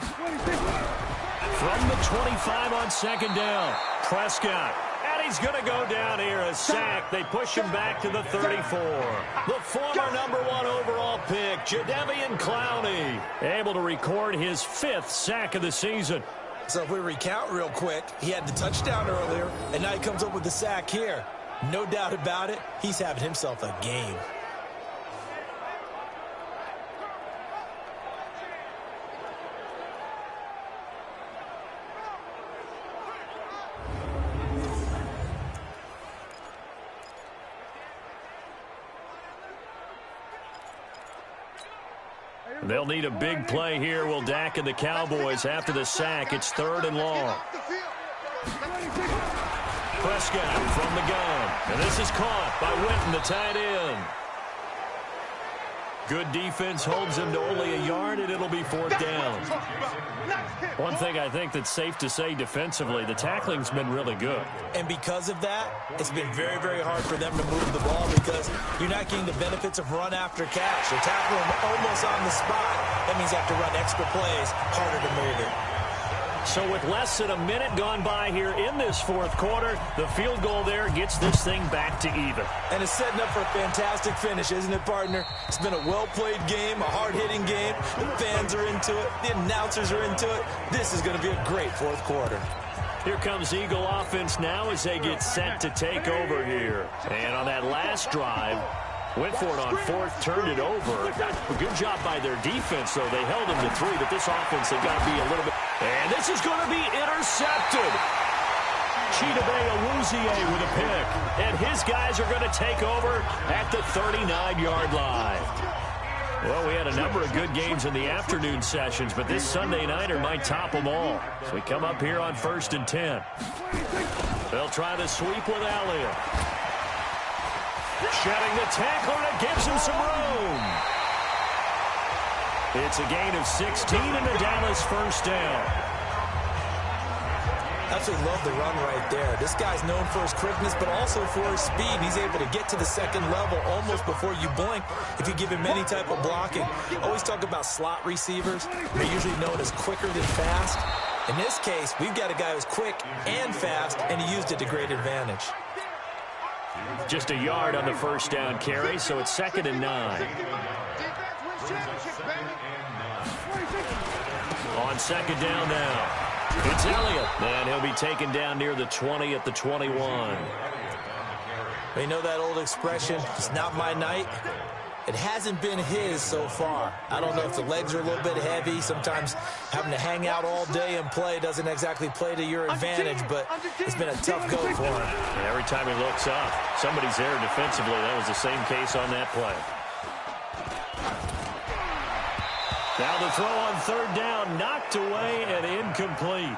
From the 25 on 2nd down, Prescott. And he's going to go down here, a sack. They push him back to the 34. The former #1 overall pick, Jadeveon Clowney, able to record his 5th sack of the season. So if we recount real quick, he had the touchdown earlier, and now he comes up with the sack here. No doubt about it, he's having himself a game. They'll need a big play here, will Dak and the Cowboys after the sack. It's 3rd and long. Prescott from the gun. And this is caught by Witten, the tight end. Good defense holds him to only a yard, and it'll be 4th down. One thing I think that's safe to say defensively, the tackling's been really good. And because of that, it's been very, very hard for them to move the ball because you're not getting the benefits of run after catch. They're tackling them almost on the spot. That means you have to run extra plays, harder to move it. So with less than a minute gone by here in this 4th quarter, the field goal there gets this thing back to even. And it's setting up for a fantastic finish, isn't it, partner? It's been a well-played game, a hard-hitting game. The fans are into it. The announcers are into it. This is going to be a great 4th quarter. Here comes Eagle offense now as they get set to take over here. And on that last drive, went for it on 4th, turned it over. A good job by their defense, though. They held them to 3, but this offense, they've got to be a little bit... And this is going to be intercepted. Chidobe Awuzie with a pick. And his guys are going to take over at the 39-yard line. Well, we had a number of good games in the afternoon sessions, but this Sunday nighter might top them all. So we come up here on 1st and 10. They'll try to sweep with Elliott. Shedding the tackler, and it gives him some room. It's a gain of 16 and a Dallas 1st down. Absolutely love the run right there. This guy's known for his quickness, but also for his speed. He's able to get to the 2nd level almost before you blink if you give him any type of blocking. Always talk about slot receivers. They're usually known as quicker than fast. In this case, we've got a guy who's quick and fast, and he used it to great advantage. Just a yard on the 1st down carry, so it's 2nd and 9. On 2nd down now, it's Elliott, and he'll be taken down near the 20 at the 21. You know that old expression, it's not my night? It hasn't been his so far. I don't know if the legs are a little bit heavy. Sometimes having to hang out all day and play doesn't exactly play to your advantage, but it's been a tough go for him. And every time he looks up, somebody's there defensively. That was the same case on that play. Now the throw on 3rd down, knocked away and incomplete.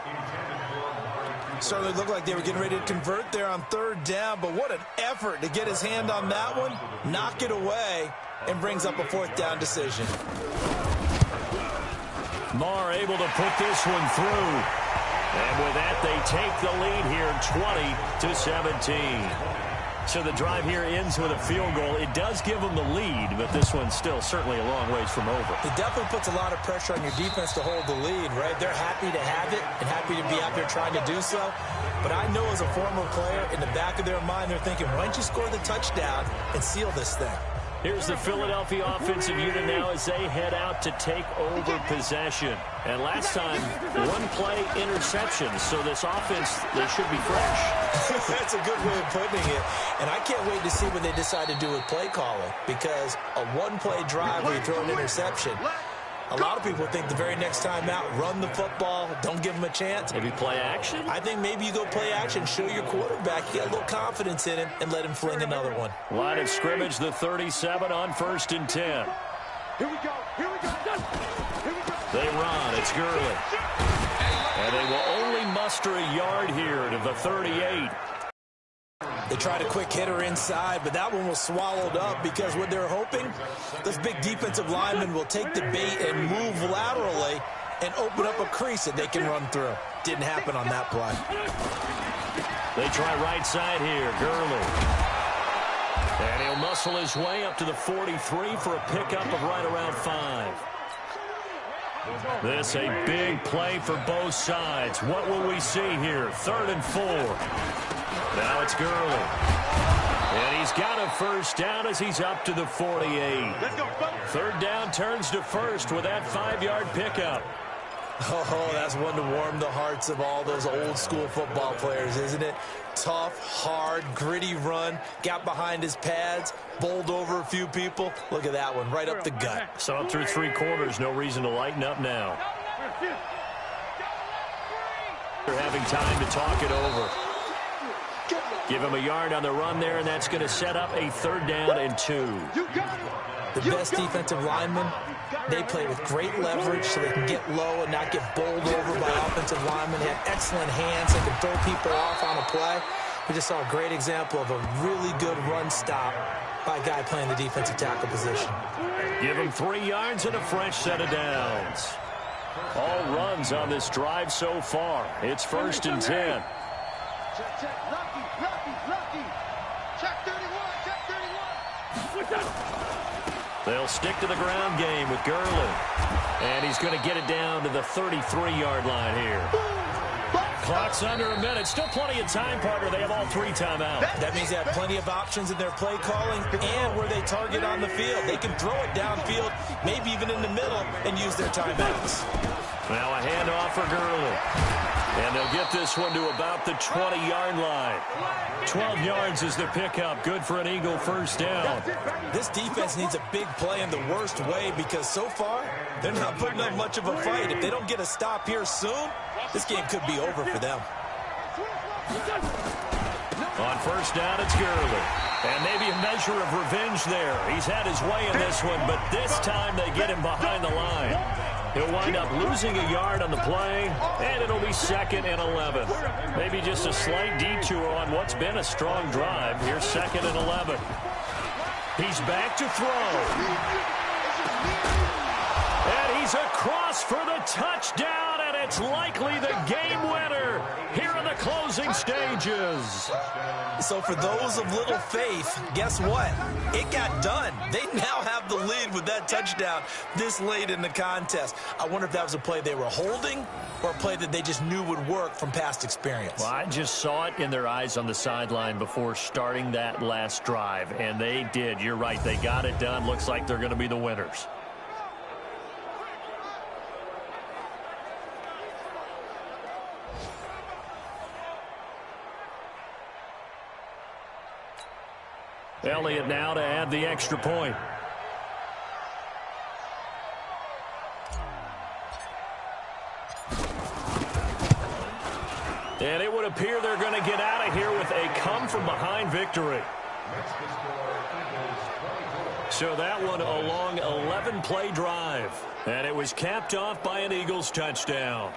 Certainly looked like they were getting ready to convert there on 3rd down, but what an effort to get his hand on that one, knock it away, and brings up a 4th down decision. Marr able to put this one through. And with that, they take the lead here 20-17. So the drive here ends with a field goal. It does give them the lead, but this one's still certainly a long ways from over. It definitely puts a lot of pressure on your defense to hold the lead, right? They're happy to have it and happy to be out there trying to do so. But I know as a former player, in the back of their mind, they're thinking, why don't you score the touchdown and seal this thing? Here's the Philadelphia offensive unit now as they head out to take over possession. And last time, one-play interception. So this offense, they should be fresh. That's a good way of putting it. And I can't wait to see what they decide to do with play calling. Because a one-play drive where you throw an interception, a lot of people think the very next time out, run the football, don't give them a chance. Maybe play action? I think maybe you go play action, show your quarterback, you got a little confidence in him, and let him fling another one. Line of scrimmage, the 37 on 1st and 10. Here we go. Here we go. Here we go. They run. It's Gurley. And they will only muster a yard here to the 38. They tried a quick hitter inside, but that one was swallowed up because what they're hoping, those big defensive linemen will take the bait and move laterally and open up a crease that they can run through. Didn't happen on that play. They try right side here. Gurley. And he'll muscle his way up to the 43 for a pickup of right around 5. This a big play for both sides. What will we see here? 3rd and 4. Now it's Gurley. And he's got a first down as he's up to the 48. 3rd down turns to 1st with that 5-yard pickup. Oh, that's one to warm the hearts of all those old school football players, isn't it? Tough, hard, gritty run, got behind his pads, bowled over a few people. Look at that one, right up the gut. So up through 3 quarters, no reason to lighten up now. They're having time to talk it over. Give him a yard on the run there, and that's going to set up a 3rd down and 2. The best defensive linemen, they play with great leverage so they can get low and not get bowled over by offensive linemen. They have excellent hands. They can throw people off on a play. We just saw a great example of a really good run stop by a guy playing the defensive tackle position. Give him 3 yards and a fresh set of downs. All runs on this drive so far. It's 1st and 10. Check. Lucky. Check 31. They'll stick to the ground game with Gurley. And he's going to get it down to the 33-yard line here. Clock's under a minute. Still plenty of time, partner. They have all 3 timeouts. That means they have plenty of options in their play calling and where they target on the field. They can throw it downfield, maybe even in the middle, and use their timeouts. Now a handoff for Gurley. And they'll get this one to about the 20-yard line. 12 yards is the pickup. Good for an Eagle first down. This defense needs a big play in the worst way because so far, they're not putting up much of a fight. If they don't get a stop here soon, this game could be over for them. On first down, it's Gurley. And maybe a measure of revenge there. He's had his way in this one, but this time they get him behind the line. He'll wind up losing a yard on the play, and it'll be 2nd and 11. Maybe just a slight detour on what's been a strong drive. Here's 2nd and 11. He's back to throw. And he's across for the touchdown, and it's likely the game winner here in the closing stages. So for those of little faith, guess what? It got done. They now have the lead with that touchdown this late in the contest. I wonder if that was a play they were holding or a play that they just knew would work from past experience. Well, I just saw it in their eyes on the sideline before starting that last drive, and they did. You're right. They got it done. Looks like they're going to be the winners. Elliott now to add the extra point. And it would appear they're going to get out of here with a come-from-behind victory. So that one a long 11-play drive. And it was capped off by an Eagles touchdown.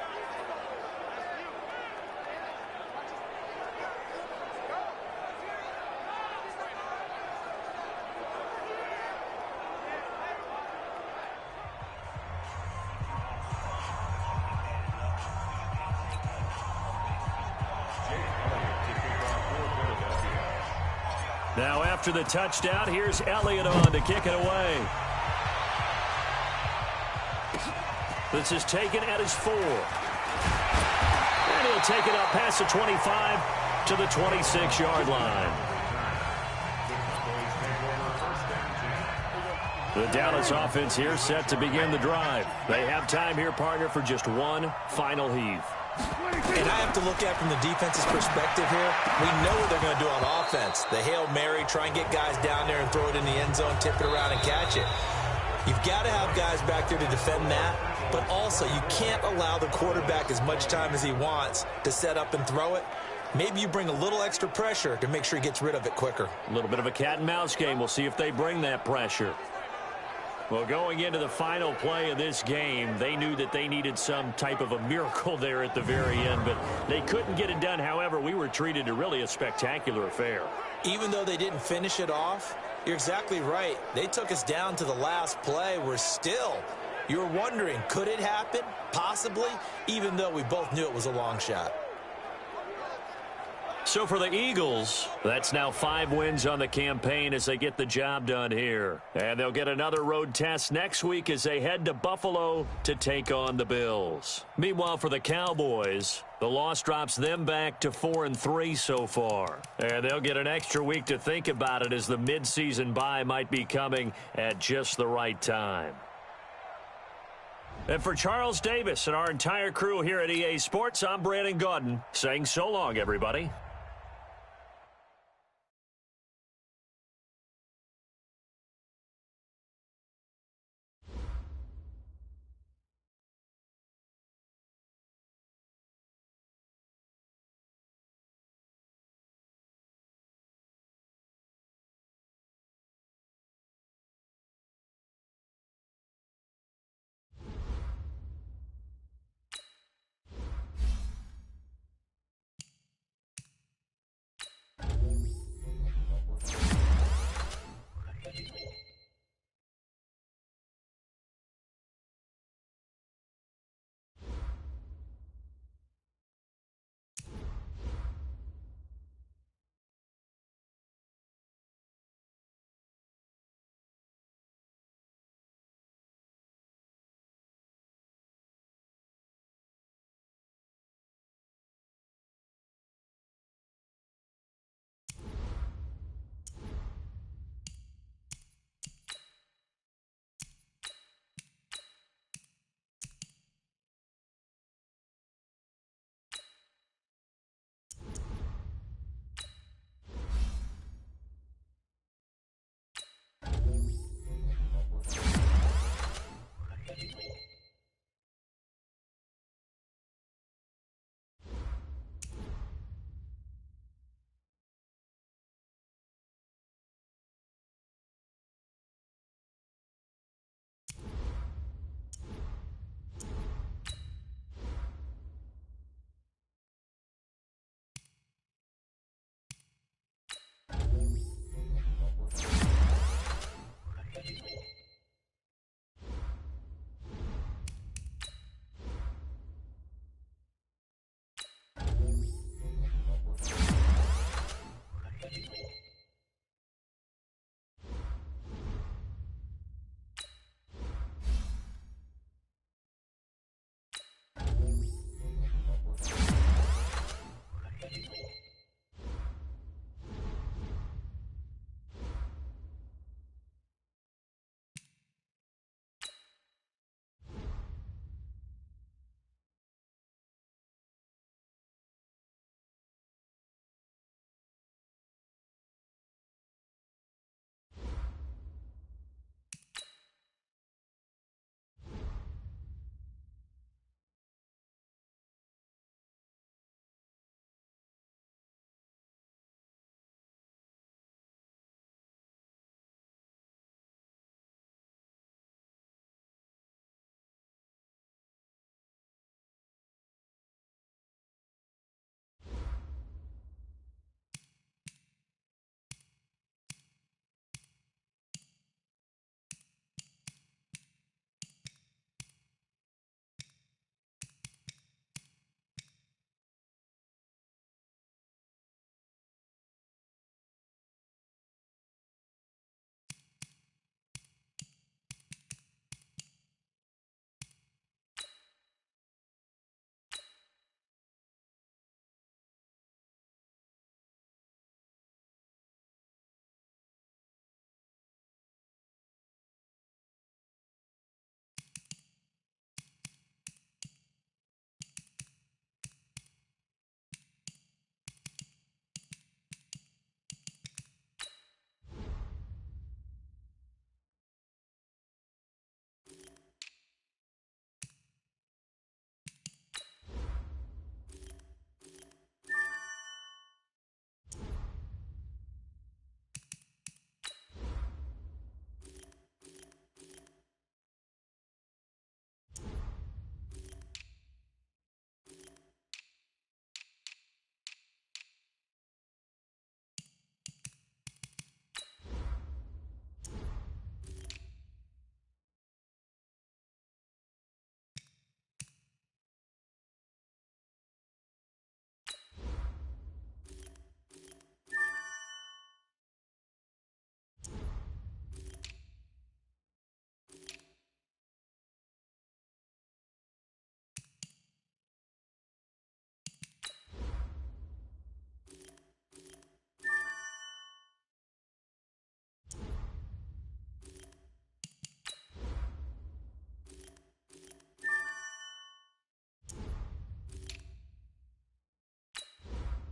Now after the touchdown, here's Elliott on to kick it away. This is taken at his 4. And he'll take it up past the 25 to the 26-yard line. The Dallas offense here set to begin the drive. They have time here, partner, for just one final heave. And I have to look at from the defense's perspective here. We know what they're going to do on offense. The Hail Mary, try and get guys down there and throw it in the end zone, tip it around and catch it. You've got to have guys back there to defend that, but also you can't allow the quarterback as much time as he wants to set up and throw it. Maybe you bring a little extra pressure to make sure he gets rid of it quicker. A little bit of a cat and mouse game. We'll see if they bring that pressure. Well, going into the final play of this game, they knew that they needed some type of a miracle there at the very end, but they couldn't get it done. However, we were treated to really a spectacular affair. Even though they didn't finish it off, you're exactly right. They took us down to the last play. We're still, you're wondering, could it happen? Possibly, even though we both knew it was a long shot. So for the Eagles, that's now 5 wins on the campaign as they get the job done here. And they'll get another road test next week as they head to Buffalo to take on the Bills. Meanwhile, for the Cowboys, the loss drops them back to 4-3 so far. And they'll get an extra week to think about it as the midseason bye might be coming at just the right time. And for Charles Davis and our entire crew here at EA Sports, I'm Brandon Gaudin saying so long, everybody.